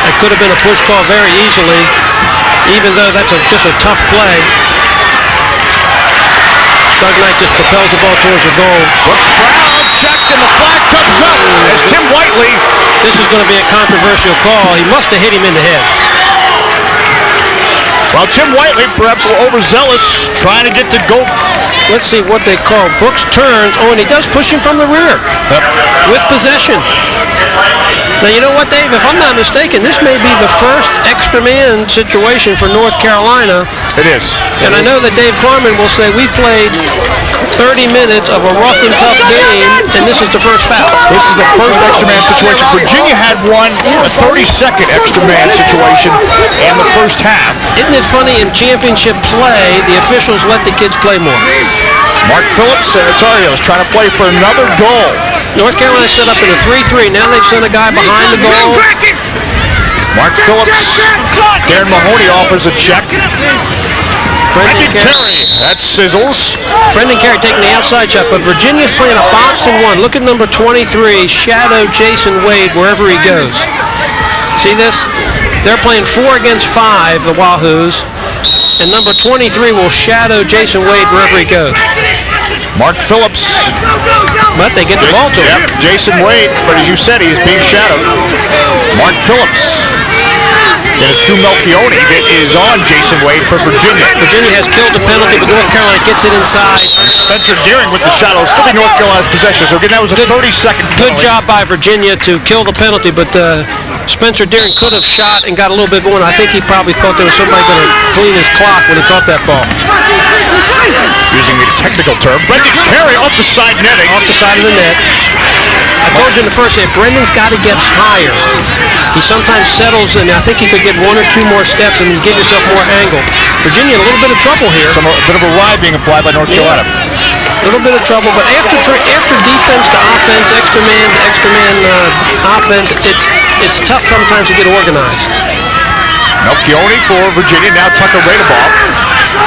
It could have been a push call very easily, even though that's just a tough play. Doug Knight just propels the ball towards the goal. Brooks Brown checked, and the flag comes up as Tim Whiteley. This is going to be a controversial call. He must have hit him in the head. Well, Tim Whiteley, perhaps a little overzealous, trying to get the goal. Let's see what they call. Brooks turns. Oh, and he does push him from the rear. Yep. With possession. Now, you know what, Dave? If I'm not mistaken, this may be the first extra man situation for North Carolina. It is. And I know that Dave Klarman will say we've played 30 minutes of a rough and tough game, and this is the first foul. This is the first extra man situation. Virginia had one, a 30-second extra man situation in the first half. Isn't it funny, in championship play, the officials let the kids play more? Mark Phillips and the Tar Heels trying to play for another goal. North Carolina set up in a 3-3. Now they've sent a guy behind the goal. Mark Phillips, Darren Mahoney offers a check. Brendan Carey, that sizzles. Brendan Carey taking the outside shot, but Virginia's playing a box and one. Look at number 23, shadow Jason Wade wherever he goes. See this? They're playing 4 against 5, the Wahoos, and number 23 will shadow Jason Wade wherever he goes. Mark Phillips. But they get the ball to him. Yep, Jason Wade, but as you said, he's being shadowed. Mark Phillips. And it's Drew Melchione that is on Jason Wade for Virginia. Virginia has killed the penalty, but North Carolina gets it inside. Spencer Deering with the shadow, still be North Carolina's possession. So again, that was a 30-second penalty. Good job by Virginia to kill the penalty, but Spencer Deering could have shot and got a little bit more. I think he probably thought there was somebody going to clean his clock when he caught that ball. Using the technical term, Brendan Carey off the side netting. Off the side of the net. I told you in the first half, Brendan's got to get higher. He sometimes settles, and I think he could get 1 or 2 more steps and give yourself more angle. Virginia in a little bit of trouble here. A bit of a ride being applied by North Carolina. A little bit of trouble, but after defense to offense, extra man to extra man offense, it's tough sometimes to get organized. Melchione for Virginia, now Tucker Radebaugh.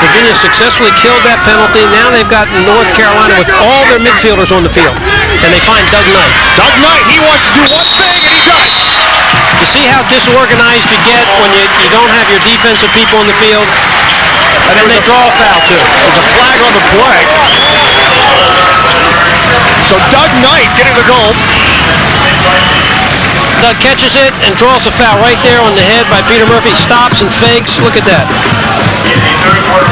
Virginia successfully killed that penalty. Now they've got North Carolina with all their midfielders on the field, and they find Doug Knight. Doug Knight, he wants to do one thing, and he does. You see how disorganized you get when you don't have your defensive people on the field? And then they draw a foul, too. There's a flag on the play. So Doug Knight getting the goal. Doug catches it and draws a foul right there on the head by Peter Murphy. Stops and fakes. Look at that.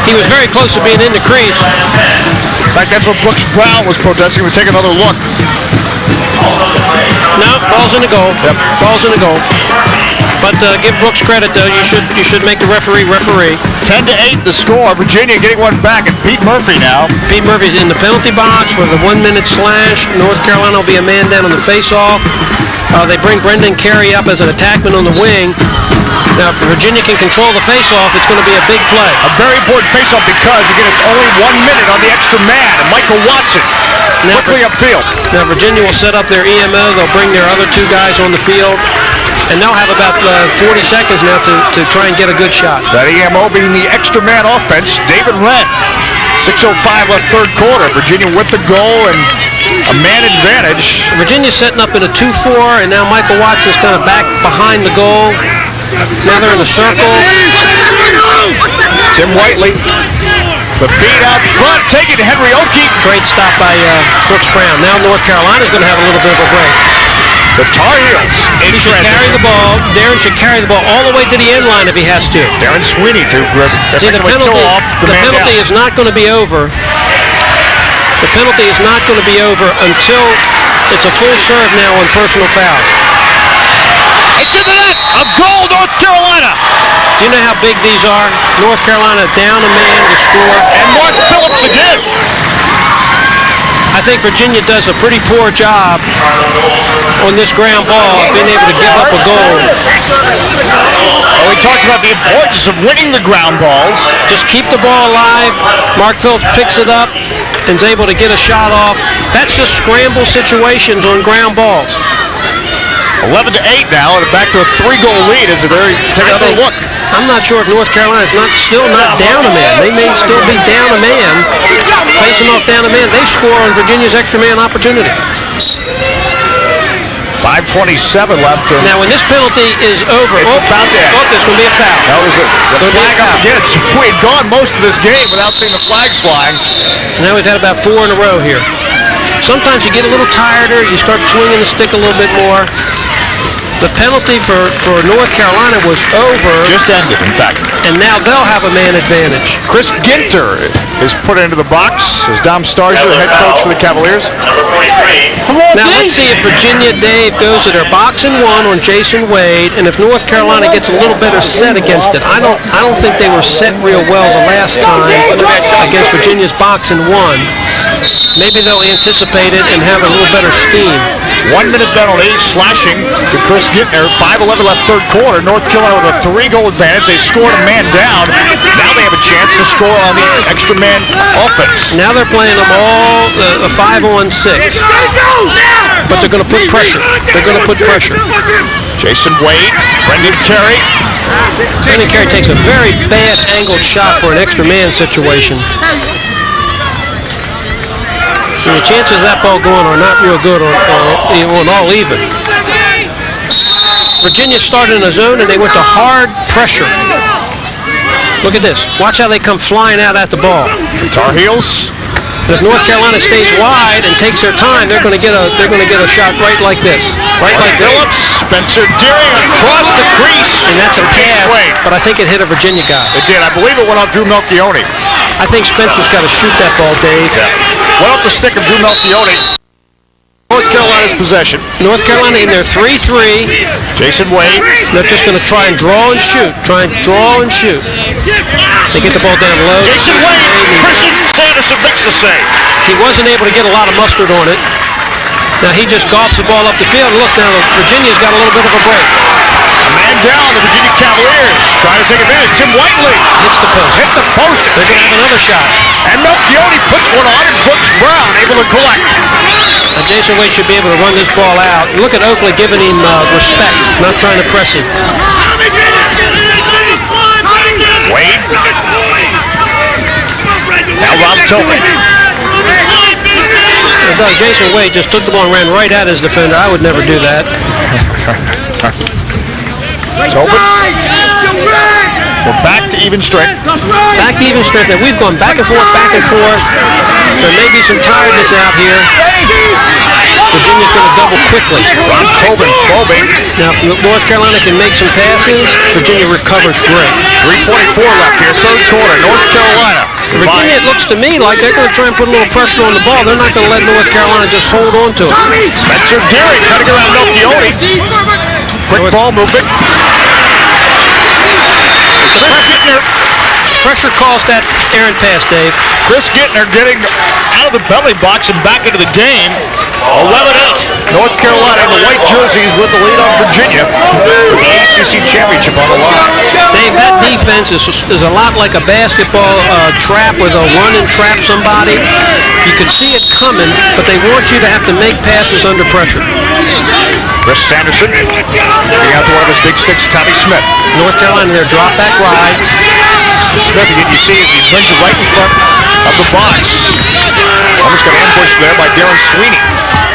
He was very close to being in the crease. In fact, that's what Brooks Brown was protesting. We'll take another look. No, ball's in the goal. Yep. Ball's in the goal. But give Brooks credit, though. You should make the referee. 10-8 the score. Virginia getting one back, and Pete Murphy now. Pete Murphy's in the penalty box for the 1-minute slash. North Carolina will be a man down on the face-off. They bring Brendan Carey up as an attackman on the wing. Now, if Virginia can control the face-off, it's going to be a big play. A very important face-off because, again, it's only 1 minute on the extra man. And Michael Watson quickly upfield. Now, Virginia will set up their EMO. They'll bring their other two guys on the field. And they'll have about 40 seconds now to try and get a good shot. That EMO being the extra man offense, David Wren. 6:05 left third quarter. Virginia with the goal and a man advantage. Virginia's setting up in a 2-4, and now Michael Watson's kind of back behind the goal. Now they're in a circle. Tim Whiteley. The feed out front, taking Henry Oki. Great stop by Brooks Brown. Now North Carolina's going to have a little bit of a break. The Tar Heels in He should carry the ball. Darren should carry the ball all the way to the end line if he has to. Darren Sweeney to See, the penalty is not going to be over. The penalty is not going to be over until it's a full serve now on personal fouls. It's in the net. A goal, North Carolina. Do you know how big these are? North Carolina down a man to score. And Mark Phillips again. I think Virginia does a pretty poor job on this ground ball, being able to give up a goal. We talked about the importance of winning the ground balls. Just keep the ball alive. Mark Phillips picks it up and is able to get a shot off. That's just scramble situations on ground balls. 11-8 now, and back to a 3-goal lead as they take another look. I'm not sure if North Carolina's still not down a man. They may still be down a man, facing off down a man. They score on Virginia's extra man opportunity. 5:27 left. Now, when this penalty is over, there's going to be a foul. That was the flag up again. We had gone most of this game without seeing the flags flying. Now we've had about 4 in a row here. Sometimes you get a little tireder. You start swinging the stick a little bit more. The penalty for North Carolina was over. Just ended, in fact. And now they'll have a man advantage. Chris Ginter is put into the box as Dom Starsia, the head coach for the Cavaliers. Now let's see if Virginia Dave goes to their box and 1 on Jason Wade, and if North Carolina gets a little better set against it. I don't think they were set real well the last time against Virginia's box and 1. Maybe they'll anticipate it and have a little better steam. 1 minute penalty, slashing to Chris Gintner. 5:11 left third quarter. North Carolina with a 3-goal advantage. They scored a man down. Now they have a chance to score on the extra man offense. Now they're playing them all a 5-on-6. But they're going to put pressure. Jason Wade, Brendan Carey. Brendan Carey takes a very bad angled shot for an extra man situation. And the chances of that ball going are not real good or all even. Virginia started in a zone and they went to hard pressure. Look at this. Watch how they come flying out at the ball. Tar Heels. If North Carolina stays wide and takes their time, they're going to get a shot right like this. Right like this. Phillips, Spencer Deering across the crease. And that's a pass, but I think it hit a Virginia guy. It did. I believe it went off Drew Melchione. I think Spencer's got to shoot that ball, Dave. Yeah. Went off the stick of Drew Melchione. North Carolina's possession. North Carolina in their 3-3. Jason Wade. They're just going to try and draw and shoot. They get the ball down low. Jason Wade. Christian Sanderson makes the save. He wasn't able to get a lot of mustard on it. Now he just golfs the ball up the field. Look, now Virginia's got a little bit of a break. A man down, the Virginia Cavaliers trying to take advantage. Tim Whiteley hits the post. Hit the post. They're going to have another shot. And Melchione puts one on and Brooks Brown. able to collect. Jason Wade should be able to run this ball out. Look at Oakley giving him respect, not trying to press him. Wade. Now Rob Tobin. Jason Wade just took the ball and ran right at his defender. I would never do that. Tobin. We're back to even strength. Back to even strength. We've gone back and forth, back and forth. There may be some tiredness out here. Virginia's going to double quickly. Rob Tobin, ballbait. Now, if North Carolina can make some passes, Virginia recovers great. 3:24 left here, third quarter. North Carolina. Virginia, it looks to me like they're going to try and put a little pressure on the ball. They're not going to let North Carolina just hold on to it. Spencer Deering trying to get around Melchiori. Quick ball movement. Chris Gittner. Pressure caused that errant pass, Dave. Chris Gittner getting out of the belly box and back into the game. 11-8. North Carolina in the white jerseys with the lead on Virginia. The ACC Championship on the line. Dave, that defense is a lot like a basketball trap where they'll run and trap somebody. You can see it coming, but they want you to have to make passes under pressure. Chris Sanderson getting out to one of his big sticks, Tommy Smith. North Carolina, their drop back ride. Smith, again, you see as he brings it right in front of the box. Almost got ambushed there by Darren Sweeney.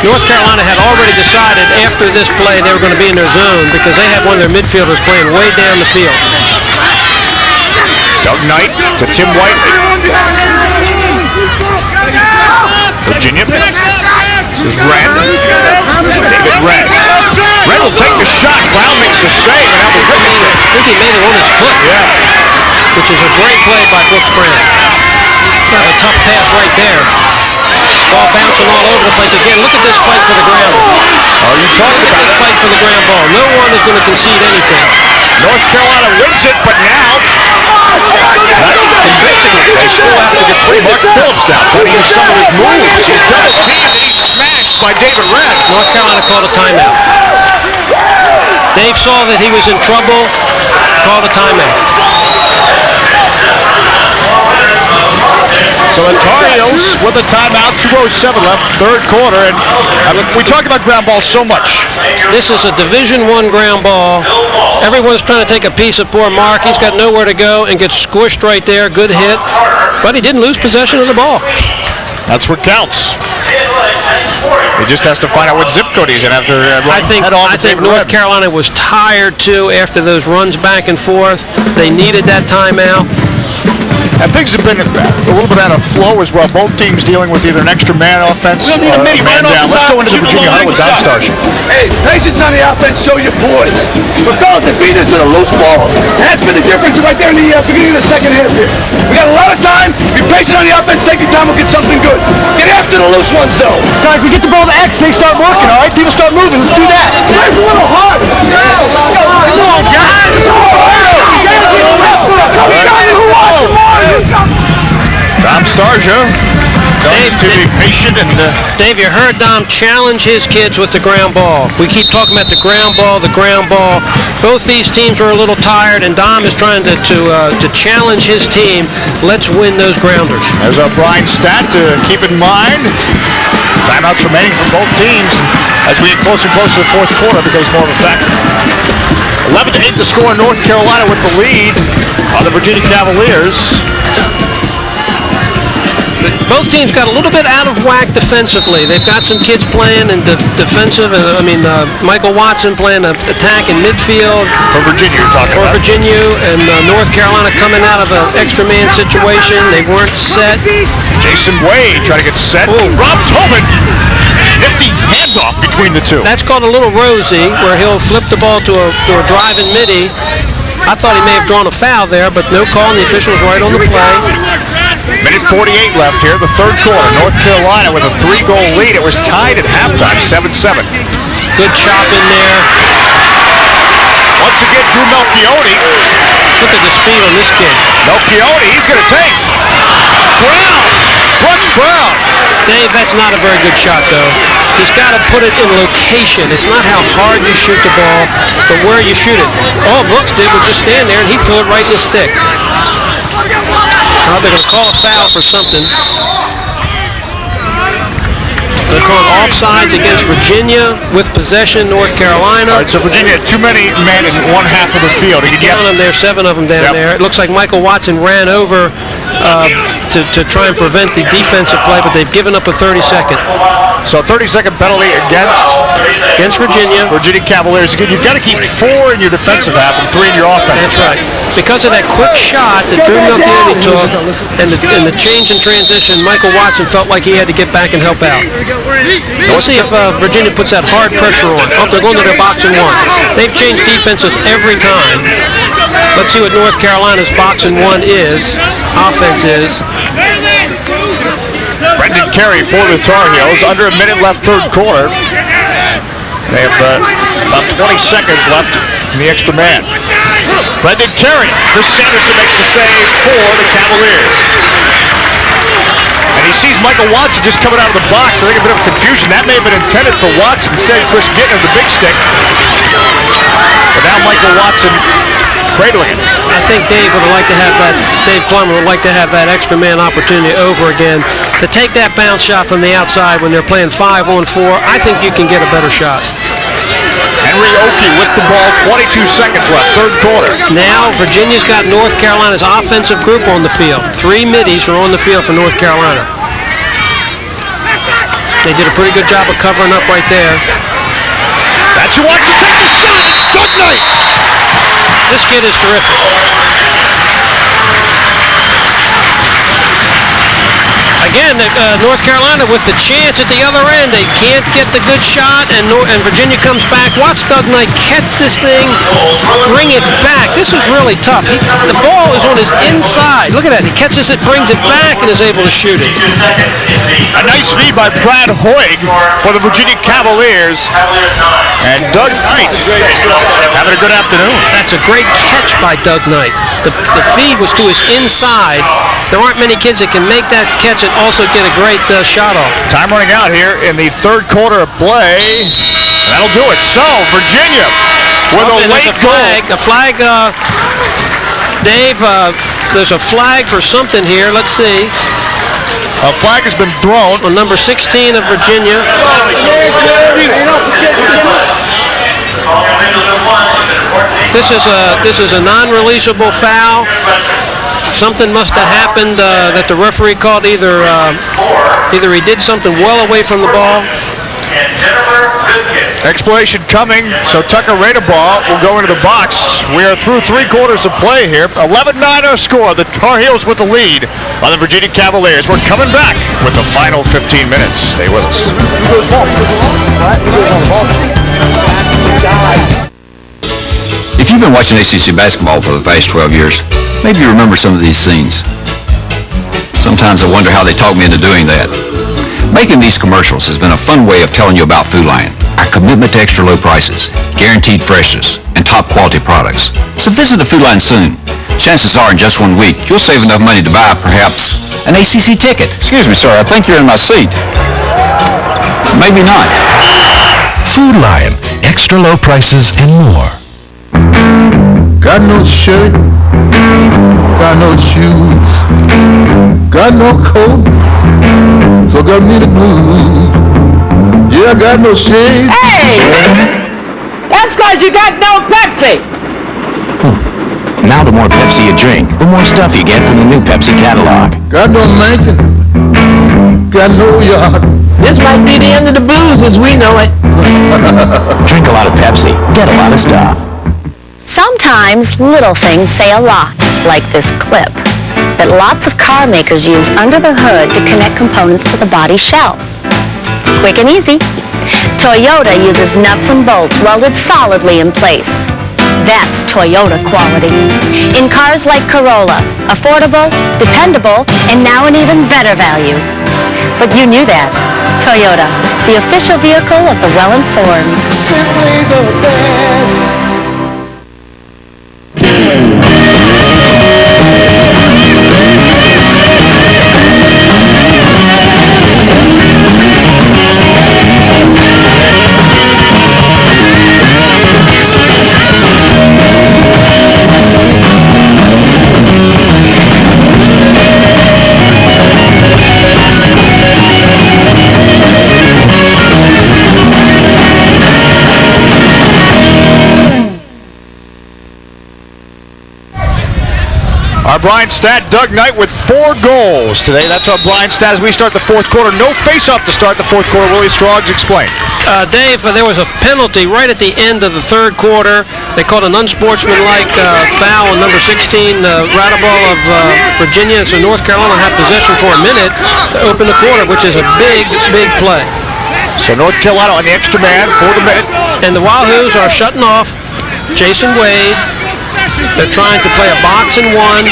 North Carolina had already decided after this play they were going to be in their zone because they had one of their midfielders playing way down the field. Doug Knight to Tim Whiteley. Virginia. This is Red. David Red. Red will take the shot. Brown makes the save, and that was ricochet. I think he made it on his foot. Yeah. Which is a great play by Brooks Brown. A tough pass right there. Ball bouncing all over the place. Again, look at this fight for the ground ball. Oh, you talked about this fight for the ground ball. No one is going to concede anything. North Carolina wins it, but now, not convincingly, they still have to get free. Mark Phillips now trying to use some of his moves. He's double teamed and he's smashed by David Red. North Carolina called a timeout. Dave saw that he was in trouble, called a timeout. So the Tar Heels with a timeout, 2:07 left, third quarter, and we talk about ground ball so much. This is a Division I ground ball. Everyone's trying to take a piece of poor Mark. He's got nowhere to go and gets squished right there. Good hit, but he didn't lose possession of the ball. That's what counts. He just has to find out what zip code he's in after I think North Carolina was tired too after those runs back and forth. They needed that timeout. And things have been a little bit out of flow as well. Both teams dealing with either an extra man offense or a man down. Let's go into the Virginia huddle with Don Starship. Hey, patience on the offense, show your boys. But fellas, they beat us to the loose balls. And that's been the difference right there in the beginning of the second half here. We got a lot of time. Be patient on the offense. Take your time. We'll get something good. Get after the loose ones, though. Guys, we get the ball to X, they start working, all right? People start moving. Let's do that. Drive a little hard. Come on, guys. Dom Starja going to be patient and Dave, you heard Dom challenge his kids with the ground ball. We keep talking about the ground ball, the ground ball. Both these teams are a little tired, and Dom is trying to challenge his team. Let's win those grounders. There's a blind stat to keep in mind. Timeouts remaining for both teams. As we get closer and closer to the fourth quarter, it becomes more of a factor. 11-8 the score. North Carolina with the lead on the Virginia Cavaliers. Both teams got a little bit out of whack defensively. They've got some kids playing in defensive. Michael Watson playing attack in midfield. For Virginia, you're talking about. For Virginia, and North Carolina coming out of an extra man situation. They weren't set. Jason Wade trying to get set. Oh, Rob Tobin. Nifty handoff between the two. That's called a little rosy, where he'll flip the ball to a driving midi. I thought he may have drawn a foul there, but no call, and the official was right on the play. Minute 48 left here, the third quarter. North Carolina with a 3-goal lead. It was tied at halftime, 7-7. Good chop in there. Once again, Drew Melchiori. Look at the speed on this kid. Melchiori, he's going to take. Brown. Brooks Brown. Dave, that's not a very good shot, though. He's got to put it in location. It's not how hard you shoot the ball, but where you shoot it. All Brooks did was just stand there, and he threw it right in his stick. Now they're going to call a foul for something. offsides against Virginia with possession, North Carolina. All right, so Virginia had too many men in one half of the field. Down them there, 7 of them down there. It looks like Michael Watson ran over to try and prevent the defensive play, but they've given up a 30-second. So 30-second penalty against Virginia. Virginia Cavaliers. Again, you've got to keep 4 in your defensive half and 3 in your offensive That's right. Because of that quick shot that Drew Miltieri took and the change in transition, Michael Watson felt like he had to get back and help out. We'll see if Virginia puts that hard pressure on. Oh, they're going to their box and 1. They've changed defenses every time. Let's see what North Carolina's box and 1 is, offense is. Brendan Carey for the Tar Heels. Under a minute left, third quarter. They have about 20 seconds left in the extra man. Brendan Carey. Chris Sanderson makes the save for the Cavaliers. And he sees Michael Watson just coming out of the box, so I think a bit of confusion. That may have been intended for Watson. Instead, Chris getting him the big stick. But now Michael Watson cradling it. I think Dave Plummer would like to have that extra man opportunity over again. To take that bounce shot from the outside when they're playing 5-on-4, I think you can get a better shot. Henry Oakey with the ball, 22 seconds left, third quarter. Now Virginia's got North Carolina's offensive group on the field. 3 middies are on the field for North Carolina. They did a pretty good job of covering up right there. That's who wants to take the shot. It's Doug Knight. This kid is terrific. Again, North Carolina with the chance at the other end. They can't get the good shot, and Virginia comes back. Watch Doug Knight catch this thing, bring it back. This was really tough. The ball is on his inside. Look at that. He catches it, brings it back, and is able to shoot it. A nice feed by Brad Hoig for the Virginia Cavaliers. And Doug Knight having a good afternoon. That's a great catch by Doug Knight. The feed was to his inside. There aren't many kids that can make that catch and also get a great shot off. Time running out here in the third quarter of play. That'll do it. So, Virginia with a late flag. The flag, Dave, there's a flag for something here. Let's see. A flag has been thrown on number 16 of Virginia. This is a non-releasable foul. Something must have happened that the referee called. Either he did something well away from the ball. Explanation coming. So Tucker Radeball will go into the box. We are through 3 quarters of play here. 11-9 our score. The Tar Heels with the lead on the Virginia Cavaliers. We're coming back with the final 15 minutes. Stay with us. If you've been watching ACC basketball for the past 12 years, maybe you remember some of these scenes. Sometimes I wonder how they talk me into doing that. Making these commercials has been a fun way of telling you about Food Lion, our commitment to extra low prices, guaranteed freshness, and top quality products. So visit the Food Lion soon. Chances are in just 1 week, you'll save enough money to buy, perhaps, an ACC ticket. Excuse me, sir, I think you're in my seat. Maybe not. Food Lion, extra low prices and more. Got no shirt, got no shoes, got no coat, so got me the blues. Yeah, I got no shades. Hey! That's 'cause you got no Pepsi. Now the more Pepsi you drink, the more stuff you get from the new Pepsi catalog. Got no mansion, got no yacht. This might be the end of the blues as we know it. Drink a lot of Pepsi, get a lot of stuff. Sometimes little things say a lot, like this clip that lots of car makers use under the hood to connect components to the body shell. Quick and easy. Toyota uses nuts and bolts welded solidly in place. That's Toyota quality. In cars like Corolla, affordable, dependable, and now an even better value. But you knew that. Toyota, the official vehicle of the well-informed. Simply the best. Brian Statt. Doug Knight with 4 goals today. That's on Brian Statt as we start the fourth quarter. No face-off to start the fourth quarter. Willie Stroggs, explain. Dave, there was a penalty right at the end of the third quarter. They called an unsportsmanlike foul on number 16, Radaball of Virginia. So North Carolina had possession for a minute to open the quarter, which is a big, big play. So North Carolina on the extra man for the minute. And the Wahoos are shutting off Jason Wade. They're trying to play a box and one.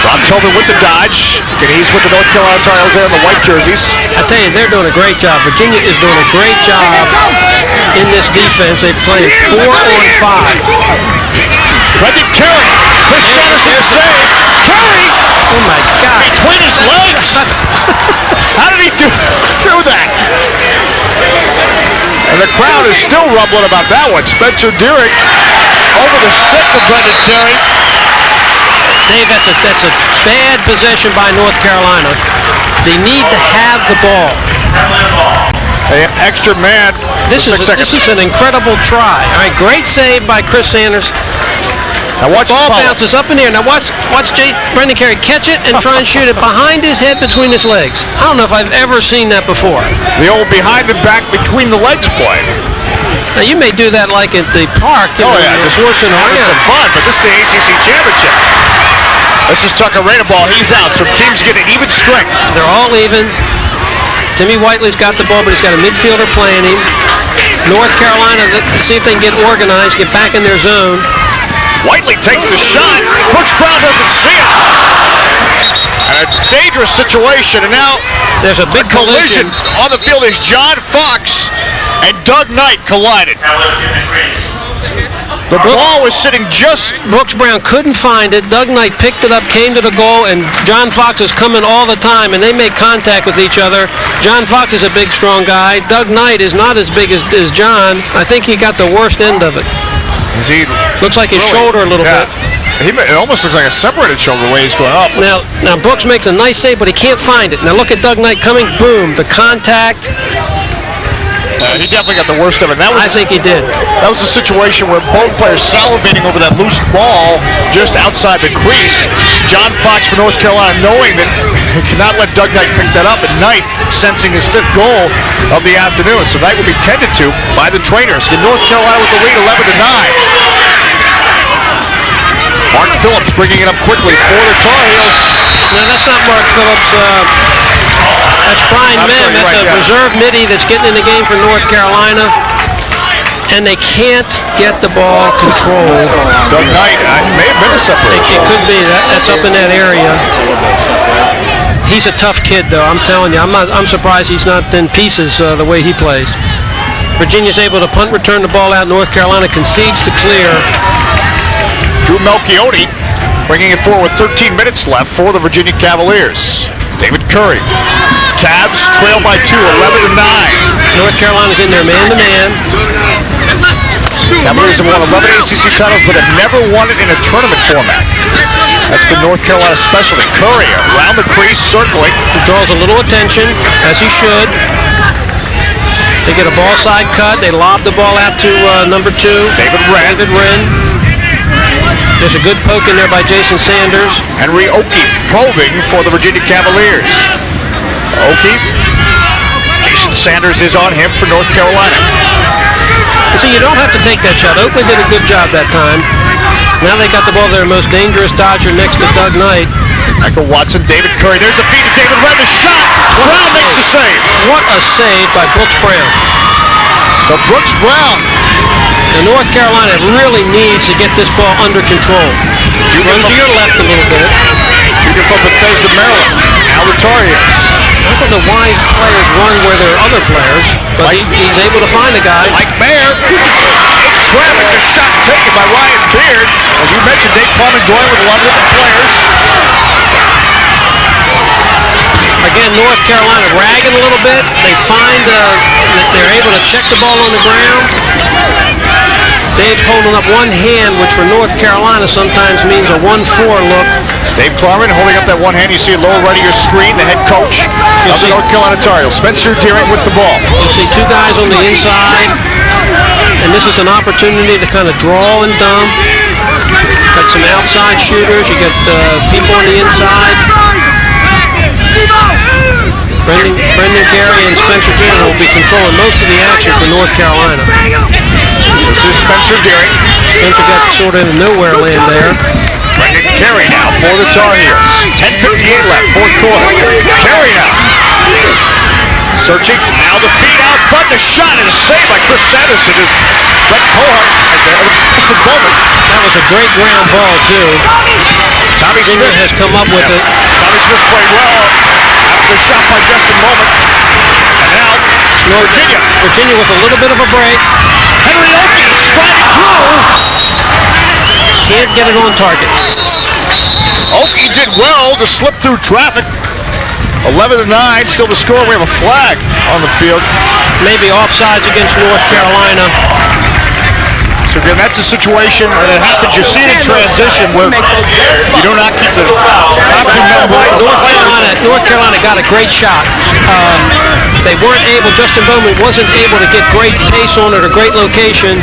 Rob Tobin with the dodge. And he's with the North Carolina Tar Heels there in the white jerseys. I tell you, they're doing a great job. Virginia is doing a great job in this defense. They've played 4 on 5. Brendan Carey. Chris Sanderson save. Carey! Oh my God. Between his legs! How did he do that? And the crowd is still rumbling about that one. Spencer Deering over the stick of Brendan Carey. Dave, that's a bad possession by North Carolina. They need to have the ball. Extra man. This is an incredible try. All right, great save by Chris Sanders. Now watch the ball bounces up in the air. Now watch Brendan Carey catch it and try and shoot it behind his head between his legs. I don't know if I've ever seen that before. The old behind the back between the legs play. Now you may do that like at the park. Just having some fun, but this is the ACC Championship. This is Tucker Radaball. He's out, so teams get an even strength. They're all even. Timmy Whiteley's got the ball, but he's got a midfielder playing him. North Carolina, see if they can get organized, get back in their zone. Whiteley takes the shot. Brooks Brown doesn't see it. A dangerous situation, and now there's a big collision. On the field is John Fox and Doug Knight collided. The ball was sitting just... Brooks Brown couldn't find it. Doug Knight picked it up, came to the goal, and John Fox is coming all the time, and they make contact with each other. John Fox is a big, strong guy. Doug Knight is not as big as John. I think he got the worst end of it. Looks like his shoulder a little bit. It almost looks like a separated shoulder the way he's going up. Now Brooks makes a nice save, but he can't find it. Now look at Doug Knight coming. Boom. The contact. He definitely got the worst of it. I think he did. That was a situation where both players salivating over that loose ball just outside the crease. John Fox for North Carolina knowing that he cannot let Doug Knight pick that up, and Knight sensing his 5th goal of the afternoon. So Knight will be tended to by the trainers. And North Carolina with the lead 11-9. Mark Phillips bringing it up quickly for the Tar Heels. No, that's not Mark Phillips. That's Brian Mem. That's a reserve midi that's getting in the game for North Carolina. And they can't get the ball controlled. Doug Knight, may have been a separation. It could be. That's up in that area. He's a tough kid, though. I'm telling you. I'm surprised he's not in pieces the way he plays. Virginia's able to punt, return the ball out. North Carolina concedes to clear. Drew Melchione bringing it forward with 13 minutes left for the Virginia Cavaliers. David Curry. Cavs trail by 2, 11-9. North Carolina's in there man-to-man. Cavaliers have won 11 ACC titles, but have never won it in a tournament format. That's been North Carolina's specialty. Curry around the crease, circling. He draws a little attention, as he should. They get a ball side cut. They lob the ball out to number 2. David Wren. There's a good poke in there by Jason Sanders. Henry Oki probing for the Virginia Cavaliers. Oki. Jason Sanders is on him for North Carolina. See, you don't have to take that shot. Oakley did a good job that time. Now they got the ball to their most dangerous dodger next to Doug Knight. Michael Watson, David Curry. There's the feed to David Wren. The shot. Brown makes the save. What a save by Brooks Brown. So Brooks Brown. And North Carolina really needs to get this ball under control. Run to your left a little bit. Junior from Bethesda, Maryland. Now the Tar Heels. I don't know why players run where there are other players, but he's able to find a guy. Mike Mayer. Traffic, the shot taken by Ryan Beard. As you mentioned, Dave Plummer going with a lot of different players. Again, North Carolina ragging a little bit. They find that they're able to check the ball on the ground. Dave's holding up one hand, which for North Carolina sometimes means a 1-4 look. Dave Klarman holding up that one hand. You see it lower right of your screen, the head coach of the North Carolina Tar Heels. Spencer Deering with the ball. You see 2 guys on the inside, and this is an opportunity to kind of draw and dump. Got some outside shooters. You got people on the inside. Brendan Carey and Spencer Deering will be controlling most of the action for North Carolina. This is Spencer Deering. Spencer got sort of in nowhere land there. Brendan Carey now for the Tar Heels. 10:58 left, fourth quarter. Carey now. Searching, now the feed out front, the shot and a save by Chris Sanderson as Brett Cohart just a moment. That was a great ground ball too. Tommy Smith has come up with it. Tommy Smith played well after the shot by Justin Bowman. And now Virginia. Virginia with a little bit of a break. Henry Oakey striding through. Can't get it on target. Oakey did well to slip through traffic. 11-9, still the score. We have a flag on the field. Maybe offsides against North Carolina. So again, that's a situation that happens. You see it in transition where you do not keep the North Carolina got a great shot. They weren't able, Justin Bowman wasn't able to get great pace on it or great location.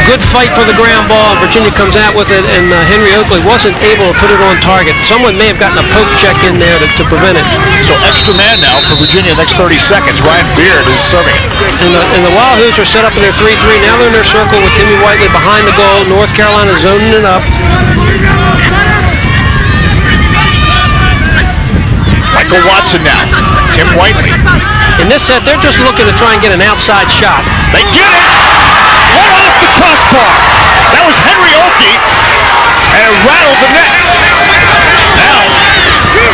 Good fight for the ground ball, and Virginia comes out with it, and Henry Oakley wasn't able to put it on target. Someone may have gotten a poke check in there to prevent it. So extra man now for Virginia next 30 seconds. Ryan Beard is serving. And the Wahoos are set up in their 3-3. Now they're in their circle with Timmy Whiteley behind the goal. North Carolina zoning it up. Michael Watson now. Tim Whiteley. In this set, they're just looking to try and get an outside shot. They get it! Right off the crossbar. That was Henry Oakey, and it rattled the net. Now,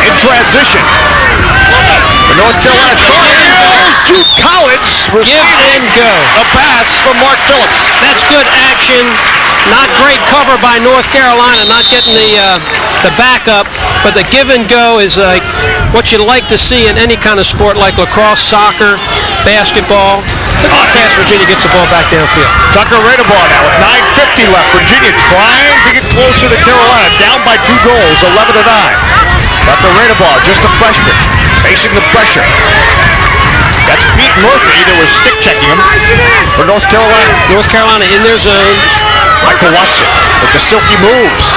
in transition, the North Carolina Tar Heels to Collins. Give and go. A pass from Mark Phillips. That's good action. Not great cover by North Carolina, not getting the backup, but the give and go is what you like to see in any kind of sport like lacrosse, soccer, basketball. Look how fast Virginia gets the ball back downfield. Tucker Radeball now with 9:50 left. Virginia trying to get closer to Carolina, down by 2 goals, 11-9. Tucker Radeball, just a freshman, facing the pressure. That's Pete Murphy that was stick checking him for North Carolina. North Carolina in their zone. Michael Watson with the silky moves.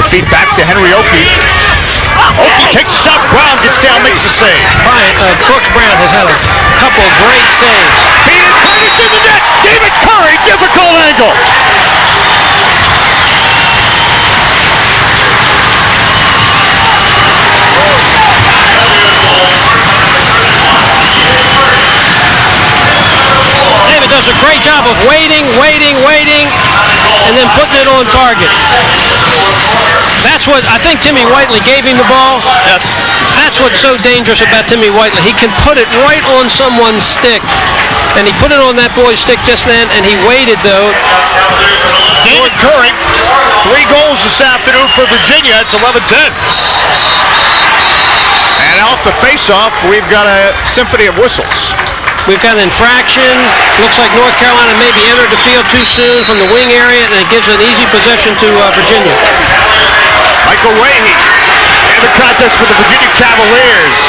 The feed back to Henry Oakey. Oakey takes a shot. Brown gets down, makes the save. Brooks Brown has had a couple of great saves. Feed it straight to the net. David Curry, difficult angle. David does a great job of waiting, and then putting it on target. That's what, I think Timmy Whiteley gave him the ball. Yes. That's what's so dangerous about Timmy Whiteley. He can put it right on someone's stick. And he put it on that boy's stick just then, and he waited, though. David Curry, 3 goals this afternoon for Virginia. It's 11-10. And off the face-off, we've got a symphony of whistles. We've got an infraction. Looks like North Carolina maybe entered the field too soon from the wing area, and it gives an easy possession to Virginia. Michael Leahy in the contest for the Virginia Cavaliers.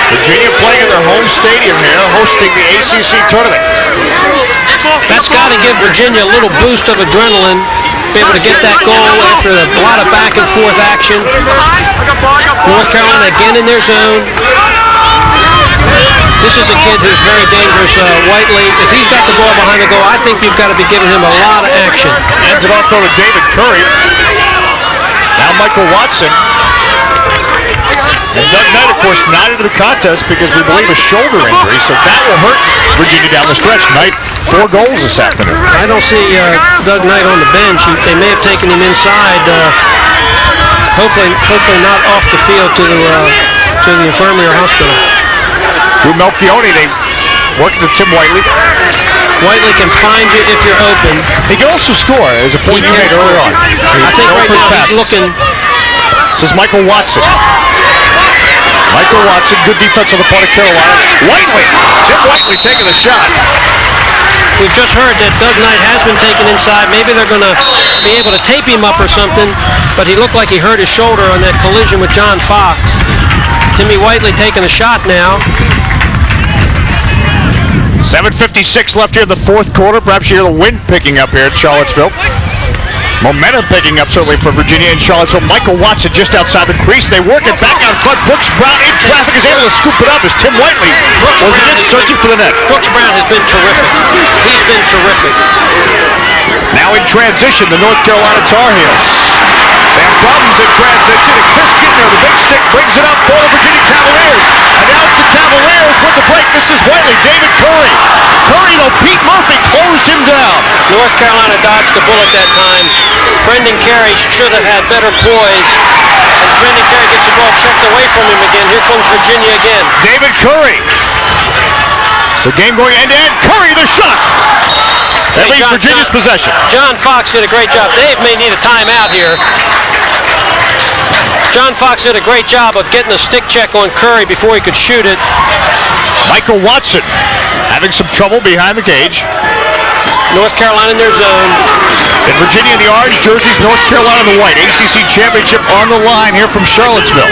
Virginia playing in their home stadium here, hosting the ACC Tournament. That's got to give Virginia a little boost of adrenaline, be able to get that goal after a lot of back and forth action. North Carolina again in their zone. This is a kid who's very dangerous, Whiteley. If he's got the ball behind the goal, I think you've got to be giving him a lot of action. Hands it off though to David Curry. Now Michael Watson. And Doug Knight, of course, not into the contest because we believe a shoulder injury, so that will hurt Virginia down the stretch. Knight, 4 goals this afternoon. I don't see Doug Knight on the bench. They may have taken him inside. Hopefully not off the field to the infirmary or hospital. Drew Melchione, they working to Tim Whiteley. Whiteley can find you if you're open. He can also score, as a point you made earlier on. I think right now he's looking. This is Michael Watson. Michael Watson, good defense on the part of Carolina. Whiteley, Tim Whiteley taking the shot. We've just heard that Doug Knight has been taken inside. Maybe they're going to be able to tape him up or something, but he looked like he hurt his shoulder on that collision with John Fox. Timmy Whiteley taking a shot now. 7:56 left here in the fourth quarter. Perhaps you hear the wind picking up here at Charlottesville. Momentum picking up certainly for Virginia and Charlottesville. Michael Watson just outside the crease. They work it back out front. Brooks Brown in traffic is able to scoop it up as Tim Whiteley was again searching for the net. Brooks Brown has been terrific. He's been terrific. Now in transition, the North Carolina Tar Heels. They have problems in transition, and Chris Gittner, the big stick, brings it up for the Virginia Cavaliers. And now it's the Cavaliers with the break. This is Whiteley, David Curry. Curry, though, Pete Murphy closed him down. North Carolina dodged the bullet that time. Brendan Carey should have had better poise. And Brendan Carey gets the ball checked away from him again. Here comes Virginia again. David Curry. So game going end-to-end. Curry, the shot. That leaves Virginia's possession. John Fox did a great job. Dave may need a timeout here. John Fox did a great job of getting a stick check on Curry before he could shoot it. Michael Watson having some trouble behind the cage. North Carolina in their zone. In Virginia in the orange jerseys, North Carolina in the white. ACC championship on the line here from Charlottesville.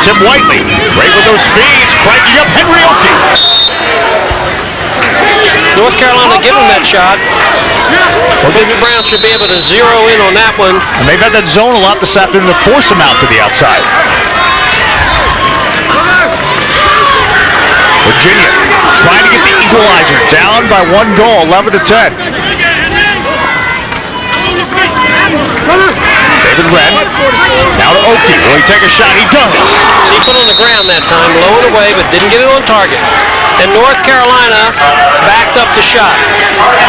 Tim Whiteley, great with those feeds, cranking up Henry Oakey. North Carolina give him that shot. Bobby Brown should be able to zero in on that one. And they've had that zone a lot this afternoon to force him out to the outside. Virginia trying to get the equalizer, down by 1 goal, 11-10. David Wren, now to Oakey. Will he take a shot? He does. He put on the ground that time, low and away, but didn't get it on target. And North Carolina backed up the shot.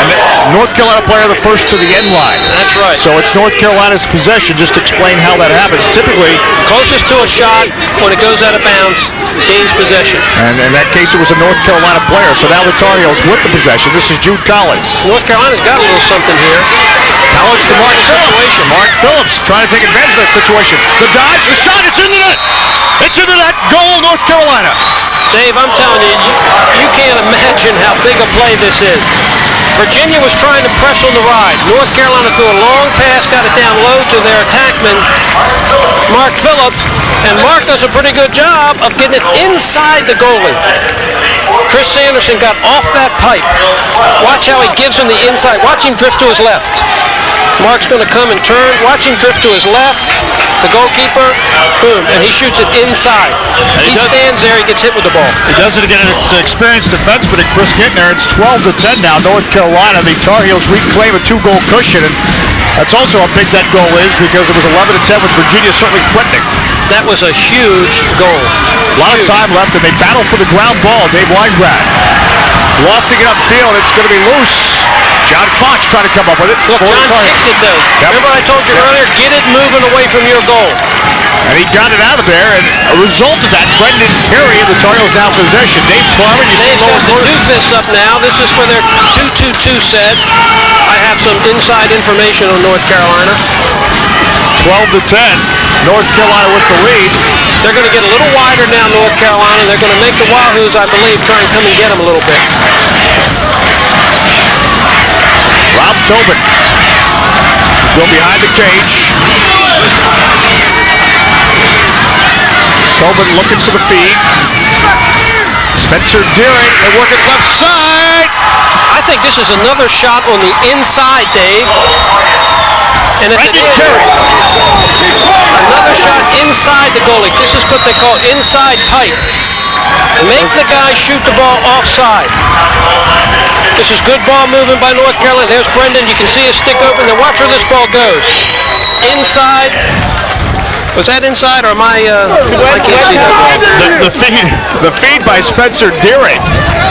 And the North Carolina player the first to the end line. That's right. So it's North Carolina's possession. Just explain how that happens. Typically, closest to a shot when it goes out of bounds gains possession. And in that case, it was a North Carolina player. So now the Tar Heels with the possession. This is Jude Collins. North Carolina's got a little something here. Collins to Mark Phillips. Mark Phillips trying to take advantage of that situation. The dodge, the shot, it's in the net. It's in the net. Goal, North Carolina. Dave, I'm telling you, you can't imagine how big a play this is. Virginia was trying to press on the ride. North Carolina threw a long pass, got it down low to their attackman, Mark Phillips, and Mark does a pretty good job of getting it inside the goalie. Chris Sanderson got off that pipe. Watch how he gives him the inside. Watch him drift to his left. Mark's going to come and turn. Watch him drift to his left. The goalkeeper, boom, and he shoots it inside. He stands there, he gets hit with the ball. He does it again. It's an experienced defenseman at Chris Gittner. It's 12-10 now. North Carolina, the Tar Heels reclaim a 2-goal cushion, and that's also how big that goal is because it was 11-10 with Virginia certainly threatening. That was a huge goal. A lot of time left, and they battle for the ground ball. Dave Weingrad lofting it upfield. It's going to be loose. John Fox trying to come up with it. Look, John kicked it though. Yep. Remember I told you earlier, get it moving away from your goal. And he got it out of there, and a result of that, Brendan Carey and the Tar Heels now in possession. Dave Clarman, you see Dave's got the two fists up now. This is for their 2-2-2 set. I have some inside information on North Carolina. 12-10. North Carolina with the lead. They're going to get a little wider now, North Carolina. They're going to make the Wahoos, I believe, try and come and get them a little bit. Rob Tobin go behind the cage. Tobin looking for the feed. Spencer Deering, they work it left side. I think this is another shot on the inside, Dave. And if it is, another shot inside the goalie. This is what they call inside pipe. Make the guy shoot the ball offside. This is good ball movement by North Carolina. There's Brendan. You can see his stick open. Now watch where this ball goes. Inside. Was that inside, or am I can't see that ball. The feed by Spencer Deering.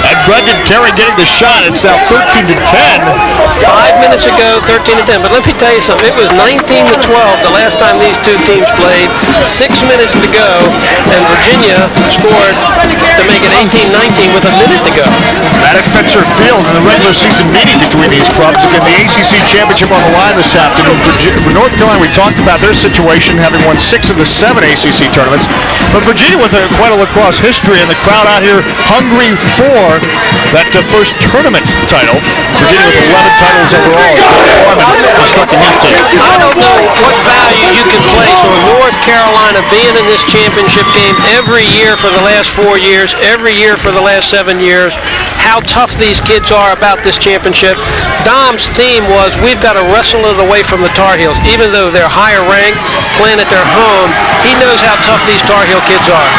And Brendan Carey getting the shot. It's now 13-10. 5 minutes ago, 13-10. But let me tell you something. It was 19-12 the last time these two teams played. 6 minutes to go, and Virginia scored to make it 18-19 with a minute to go. That at Fetzer Field in the regular season meeting between these clubs. Again, the ACC Championship on the line this afternoon. North Carolina, we talked about their situation, having won 6 of the 7 ACC tournaments. But Virginia with quite a lacrosse history, and the crowd out here hungry for that first tournament title. Virginia with 11 titles overall. I don't know what value you can place on North Carolina being in this championship game every year for the last 4 years, every year for the last 7 years, how tough these kids are about this championship. Dom's theme was, we've got to wrestle it away from the Tar Heels. Even though they're higher ranked, playing at their home, he knows how tough these Tar Heel kids are.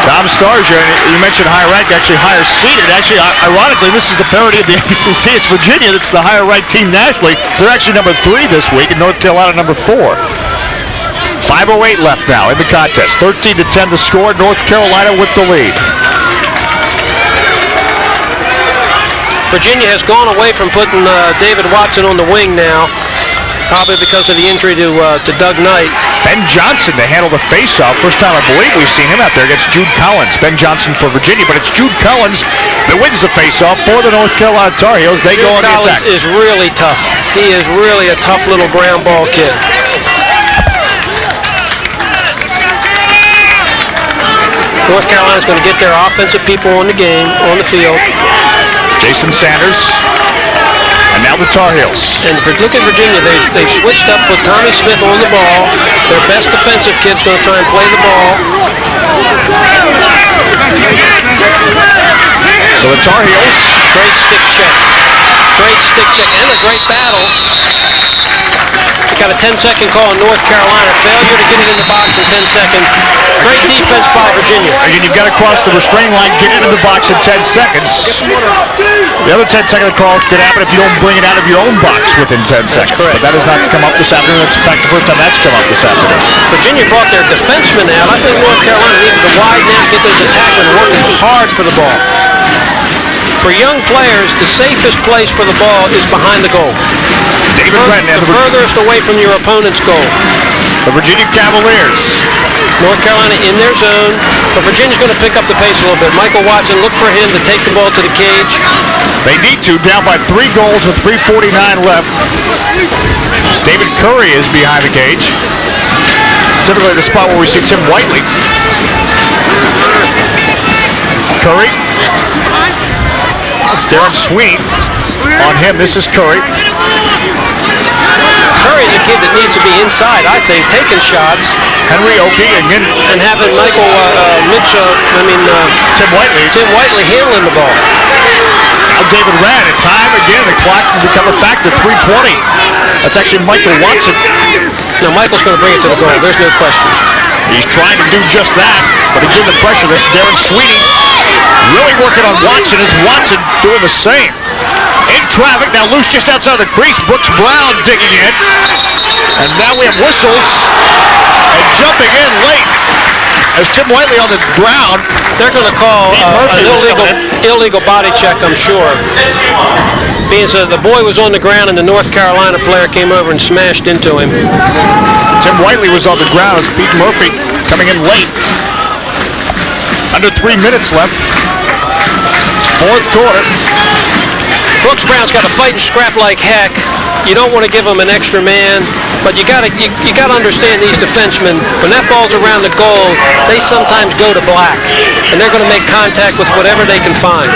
Dom Starsia, you mentioned higher ranked, actually higher seeded. Actually, ironically, this is the parity of the ACC. It's Virginia that's the higher ranked team nationally. They're actually number 3 this week, and North Carolina number 4. 5:08 left now in the contest. 13-10 to score. North Carolina with the lead. Virginia has gone away from putting David Watson on the wing now, probably because of the injury to Doug Knight. Ben Johnson to handle the faceoff. First time I believe we've seen him out there against Jude Collins. Ben Johnson for Virginia, but it's Jude Collins that wins the faceoff for the North Carolina Tar Heels. They go on the attack. Collins is really tough. He is really a tough little ground ball kid. North Carolina's going to get their offensive people on the field. Jason Sanders, and now the Tar Heels. And if you look at Virginia, they switched up, put Tommy Smith on the ball. Their best defensive kid's going to try and play the ball. So the Tar Heels. Great stick check. Great stick check and a great battle. Got a 10-second call in North Carolina. Failure to get it in the box in 10 seconds. Great defense by Virginia. Again, you've got to cross the restraining line, get it in the box in 10 seconds. The other 10-second call could happen if you don't bring it out of your own box within 10 seconds. But that has not come up this afternoon. That's in fact the first time that's come up this afternoon. Virginia brought their defensemen out. I think North Carolina needed to widen out, get those attackmen working hard for the ball. For young players, the safest place for the ball is behind the goal. David Brennan, the furthest away from your opponent's goal. The Virginia Cavaliers. North Carolina in their zone, but Virginia's going to pick up the pace a little bit. Michael Watson, look for him to take the ball to the cage. They need to, down by 3 goals with 3:49 left. David Curry is behind the cage. Typically the spot where we see Tim Whiteley. Curry. It's Darren Sweet on him. This is Curry. Curry's a kid that needs to be inside, I think, taking shots. Henry Oakey again. And having Michael Tim Whiteley handling the ball. Now David ran at time again. The clock can become a factor. 3:20. That's actually Michael Watson. Now Michael's going to bring it to the goal. There's no question. He's trying to do just that, but again the pressure. This is Darren Sweeney really working on Watson. Is Watson doing the same? In traffic, now loose just outside the crease. Brooks Brown digging in. And now we have whistles. And jumping in late. As Tim Whiteley on the ground. They're going to call an illegal body check, I'm sure. Being so the boy was on the ground and the North Carolina player came over and smashed into him. Tim Whiteley was on the ground as Pete Murphy coming in late. Under 3 minutes left. Fourth quarter. Brooks Brown's got to fight and scrap like heck. You don't want to give him an extra man, but you got to understand these defensemen. When that ball's around the goal, they sometimes go to black, and they're going to make contact with whatever they can find.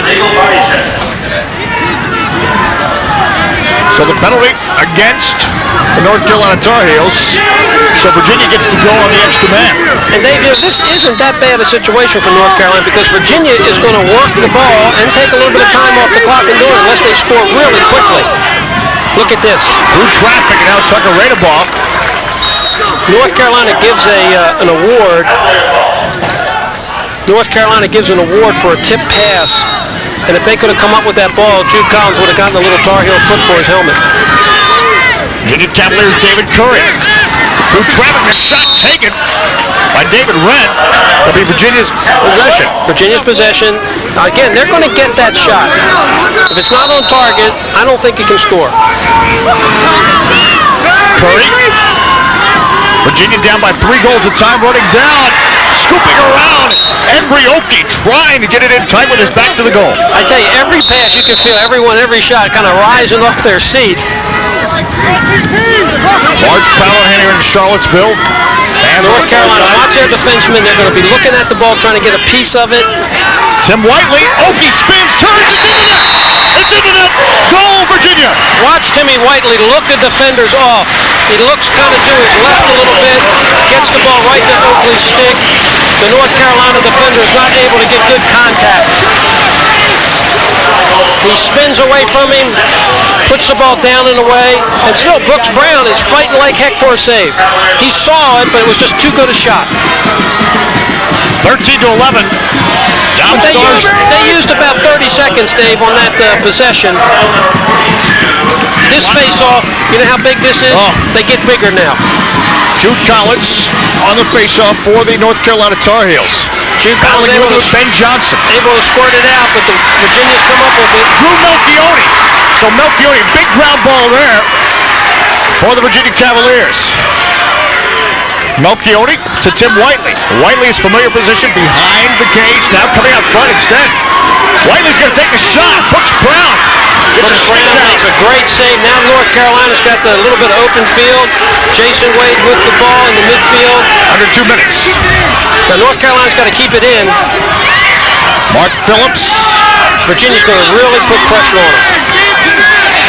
So the penalty against the North Carolina Tar Heels. So Virginia gets to go on the extra man. And Dave, this isn't that bad a situation for North Carolina because Virginia is going to work the ball and take a little bit of time off the clock and do it unless they score really quickly. Look at this. Through traffic, and now Tucker Radebaugh. North Carolina gives an award. North Carolina gives an award for a tip pass. And if they could have come up with that ball, Jude Collins would have gotten a little Tar Heel foot for his helmet. Virginia Cavaliers David Curry. Through traffic, a shot taken by David Wren. That'll be Virginia's possession. Virginia's possession. Again, they're going to get that shot. If it's not on target, I don't think he can score. Curry. Virginia down by 3 goals at time, running down, scooping around. Embry Oakey trying to get it in tight with his back to the goal. I tell you, every pass you can feel everyone, every shot kind of rising off their seat. Large crowd here in Charlottesville. And North Carolina, watch their defensemen. They're going to be looking at the ball, trying to get a piece of it. Tim Whiteley, Oakey spins, turns, it's into net! It's into net! Goal, Virginia! Watch Timmy Whiteley look the defenders off. He looks kind of to his left a little bit, gets the ball right to ugly stick. The North Carolina defender is not able to get good contact. He spins away from him, puts the ball down and away, and still Brooks Brown is fighting like heck for a save. He saw it, but it was just too good a shot. 13-11. Down Stars. They used about 30 seconds, Dave, on that possession. This face-off, you know how big this is? Oh. They get bigger now. Jude Collins on the face-off for the North Carolina Tar Heels. Jude Collins Battling able with Ben Johnson. to squirt it out, but the Virginia's come up with it. Drew Melchione. So Melchione, big ground ball there for the Virginia Cavaliers. Melchione to Tim Whiteley. Whiteley's familiar position behind the cage, now coming out front instead. Whiteley's going to take the shot. Brooks Brown. Brooks Brown makes a great save. Now North Carolina's got the little bit of open field. Jason Wade with the ball in the midfield. Under 2 minutes. Now North Carolina's got to keep it in. Mark Phillips. Virginia's going to really put pressure on him.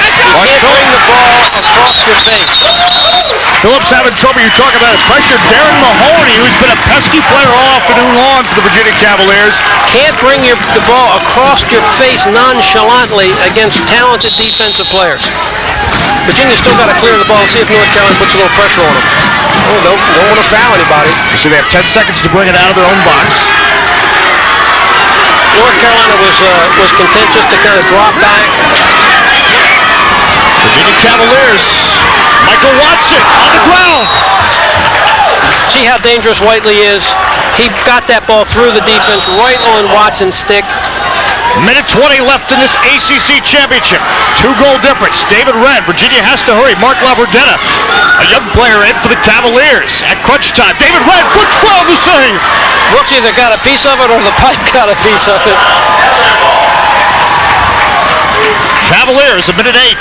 You can't bring the ball across your face. Phillips having trouble. You talk about pressure. Darren Mahoney, who's been a pesky player all afternoon long for the Virginia Cavaliers. Can't bring the ball across your face nonchalantly against talented defensive players. Virginia's still got to clear the ball and see if North Carolina puts a little pressure on them. Oh, don't want to foul anybody. You see they have 10 seconds to bring it out of their own box. North Carolina was content just to kind of drop back. Virginia Cavaliers. Michael Watson on the ground. See how dangerous Whiteley is? He got that ball through the defense right on Watson's stick. Minute 20 left in this ACC championship. 2-goal difference. David Wren. Virginia has to hurry. Mark Laverdetta, a young player in for the Cavaliers at crunch time. David Wren, Brooks Brown to save. Brooks either got a piece of it or the pipe got a piece of it. Cavaliers, a minute 8.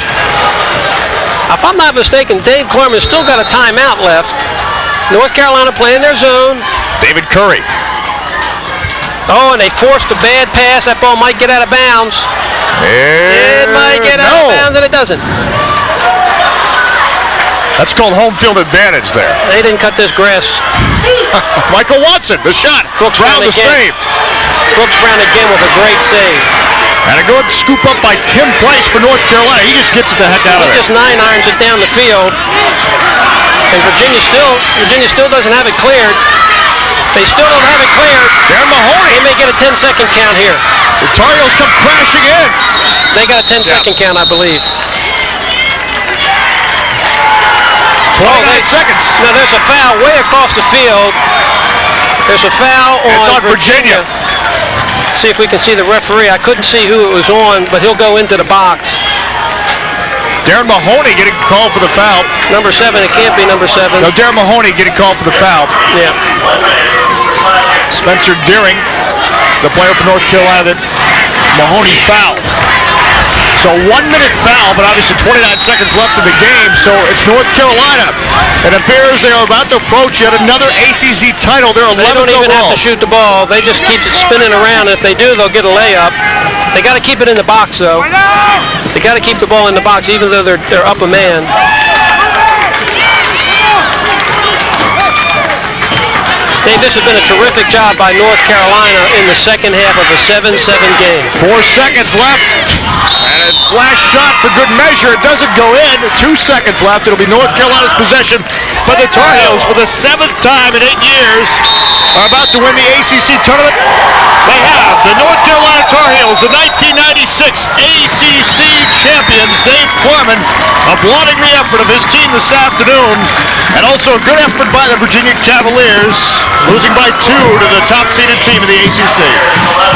If I'm not mistaken, Dave Klarman's still got a timeout left. North Carolina playing their zone. David Curry. Oh, and they forced a bad pass. That ball might get out of bounds. It might get out of bounds, and it doesn't. That's called home field advantage there. They didn't cut this grass. Michael Watson, the shot. Brooks Brown Brown the save. Brooks Brown again with a great save. And a good scoop up by Tim Price for North Carolina. He just gets it the heck out of He there. just 9-irons it down the field. And Virginia still doesn't have it cleared. They still don't have it cleared. Darren Mahoney. They may get a 10-second count here. The Tar Heels come crashing in. They got a 10-second count, I believe. 29 seconds. Now there's a foul way across the field. There's a foul on Virginia. See if we can see the referee. I couldn't see who it was on, but he'll go into the box. Darren Mahoney getting called for the foul. Number 7, it can't be number 7. No, Darren Mahoney getting called for the foul. Yeah. Spencer Deering, the player for North Carolina that Mahoney fouled. So 1-minute foul, but obviously 29 seconds left in the game, so it's North Carolina. It appears they are about to approach yet another ACC title. They're 11 They don't even overall. have to shoot the ball. They just keep it spinning around. If they do, they'll get a layup. They got to keep it in the box, though. They got to keep the ball in the box, even though they're up a man. Dave, this has been a terrific job by North Carolina in the second half of a 7-7 game. 4 seconds left. And a flash shot for good measure. It doesn't go in. 2 seconds left. It'll be North Carolina's possession. But the Tar Heels, for the 7th time in 8 years, are about to win the ACC Tournament. They have the North Carolina Tar Heels, the 1996 ACC champions. Dave Klarman applauding the effort of his team this afternoon. And also a good effort by the Virginia Cavaliers, losing by 2 to the top-seeded team in the ACC.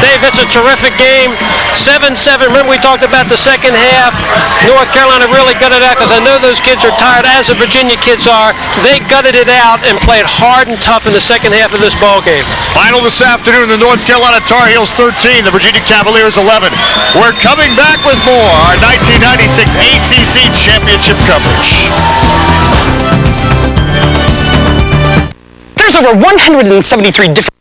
Dave, it's a terrific game. 7-7. Remember we talked about the second half. North Carolina really gutted it out because I know those kids are tired, as the Virginia kids are. They gutted it out and played hard and tough in the second half of this ball game. Final this afternoon, the North Carolina Tar Heels 13, the Virginia Cavaliers 11. We're coming back with more, our 1996 ACC Championship coverage. There's over 173 different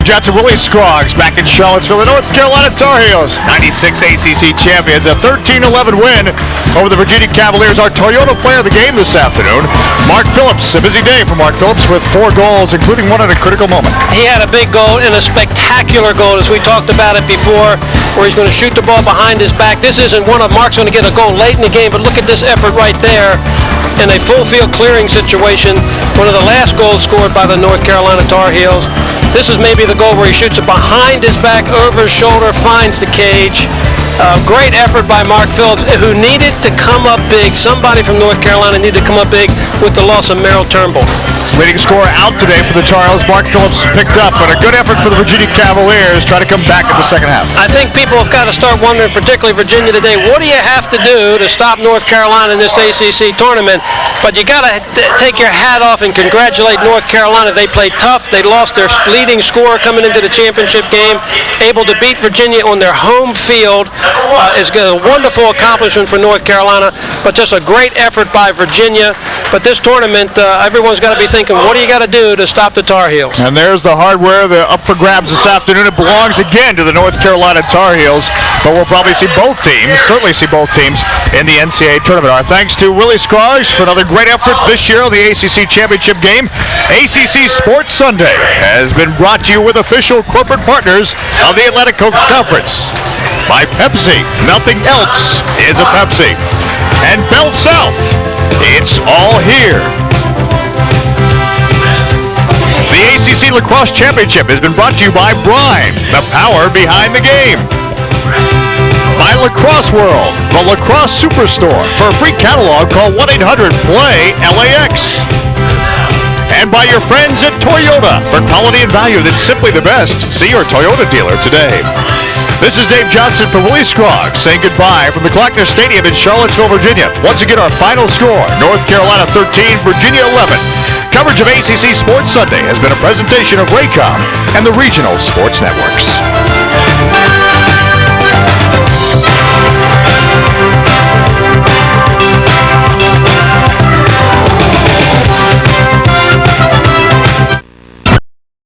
Johnson, Willie Scroggs back in Charlottesville. The North Carolina Tar Heels, 96 ACC champions, a 13-11 win over the Virginia Cavaliers. Our Toyota player of the game this afternoon, Mark Phillips. A busy day for Mark Phillips with 4 goals, including one at a critical moment. He had a big goal and a spectacular goal, as we talked about it before, where he's going to shoot the ball behind his back. This isn't one of Mark's going to get a goal late in the game, but look at this effort right there in a full field clearing situation. One of the last goals scored by the North Carolina Tar Heels. This is maybe the goal where he shoots it behind his back, over his shoulder, finds the cage. Great effort by Mark Phillips, who needed to come up big. Somebody from North Carolina needed to come up big with the loss of Merrill Turnbull. Leading scorer out today for the Tar Heels, Mark Phillips picked up, but a good effort for the Virginia Cavaliers try to come back in the second half. I think people have got to start wondering, particularly Virginia today, what do you have to do to stop North Carolina in this ACC tournament? But you got to take your hat off and congratulate North Carolina. They played tough. They lost their leading scorer coming into the championship game, able to beat Virginia on their home field. Is a wonderful accomplishment for North Carolina, but just a great effort by Virginia. But this tournament, everyone's got to be thinking, what do you got to do to stop the Tar Heels? And there's the hardware up for grabs this afternoon. It belongs again to the North Carolina Tar Heels, but we'll probably see both teams, certainly see both teams in the NCAA tournament. Our thanks to Willie Scroggs for another great effort this year on the ACC Championship game. ACC Sports Sunday has been brought to you with official corporate partners of the Atlantic Coast Conference. By Pepsi, nothing else is a Pepsi. And Bell South, it's all here. The ACC Lacrosse Championship has been brought to you by Brine, the power behind the game. By Lacrosse World, the Lacrosse Superstore. For a free catalog, call 1-800-PLAY-LAX. And by your friends at Toyota. For quality and value that's simply the best, see your Toyota dealer today. This is Dave Johnson for Willie Scroggs saying goodbye from the Klockner Stadium in Charlottesville, Virginia. Once again, our final score, North Carolina 13, Virginia 11. Coverage of ACC Sports Sunday has been a presentation of Raycom and the Regional Sports Networks.